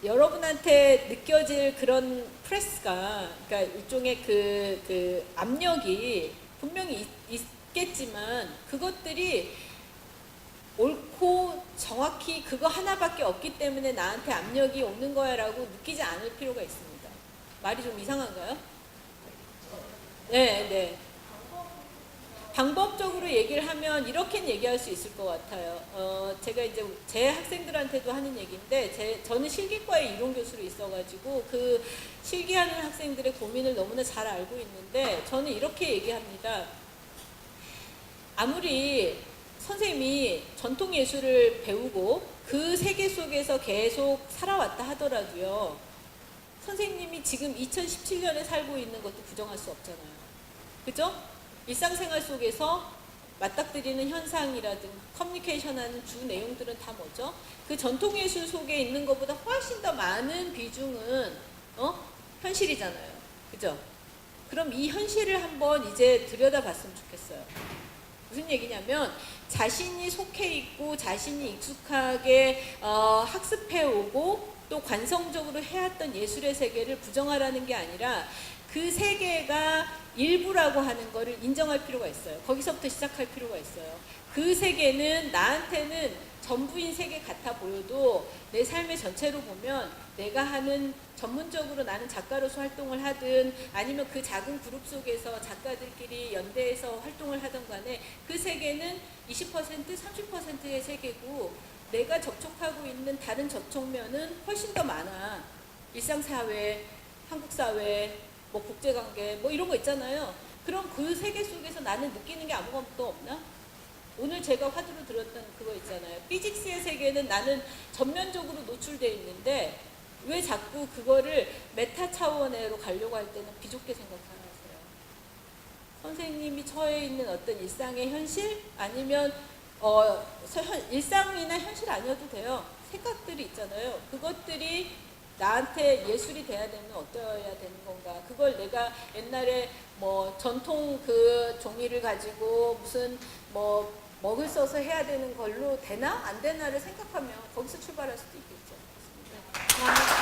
Speaker 1: 여러분한테 느껴질 그런 프레스가, 그러니까 일종의 그 압력이 분명히 있겠지만 그것들이 옳고 정확히 그거 하나밖에 없기 때문에 나한테 압력이 오는 거야 라고 느끼지 않을 필요가 있습니다. 말이 좀 이상한가요? 네. 방법적으로 얘기를 하면 이렇게 얘기할 수 있을 것 같아요. 제가 이제 제 학생들한테도 하는 얘기인데 저는 실기과의 이론 교수로 있어가지고 그 실기하는 학생들의 고민을 너무나 잘 알고 있는데 저는 이렇게 얘기합니다. 아무리 선생님이 전통 예술을 배우고 그 세계 속에서 계속 살아왔다 하더라도요. 선생님이 지금 2017년에 살고 있는 것도 부정할 수 없잖아요. 그죠? 일상생활 속에서 맞닥뜨리는 현상이라든가 커뮤니케이션하는 주 내용들은 다 뭐죠? 그 전통예술 속에 있는 것보다 훨씬 더 많은 비중은 현실이잖아요. 그죠? 그럼 이 현실을 한번 이제 들여다봤으면 좋겠어요. 무슨 얘기냐면 자신이 속해 있고 자신이 익숙하게 학습해오고 또 관성적으로 해왔던 예술의 세계를 부정하라는 게 아니라 그 세계가
Speaker 7: 일부라고 하는 거를 인정할 필요가 있어요. 거기서부터 시작할 필요가 있어요. 그 세계는 나한테는 전부인 세계 같아 보여도 내 삶의 전체로 보면 내가 하는 전문적으로 나는 작가로서 활동을 하든 아니면 그 작은 그룹 속에서 작가들끼리 연대해서 활동을 하든 간에 그 세계는 20% 30%의 세계고 내가 접촉하고 있는 다른 접촉면은 훨씬 더 많아. 일상사회, 한국사회, 뭐 국제관계 뭐 이런 거 있잖아요. 그럼 그 세계 속에서 나는 느끼는 게 아무것도 없나? 오늘 제가 화두로 들었던 그거 있잖아요. 피직스의 세계는 나는 전면적으로 노출되어 있는데 왜 자꾸 그거를 메타 차원으로 가려고 할 때는 비좁게 생각하세요? 선생님이 처해 있는 어떤 일상의 현실 아니면 일상이나 현실 아니어도 돼요. 생각들이 있잖아요. 그것들이 나한테 예술이 돼야 되면 어떠해야 되는 건가? 그걸 내가 옛날에 뭐 전통 그 종이를 가지고 무슨 뭐 먹을 써서 해야 되는 걸로 되나 안 되나를 생각하면 거기서 출발할 수도 있겠죠. 네.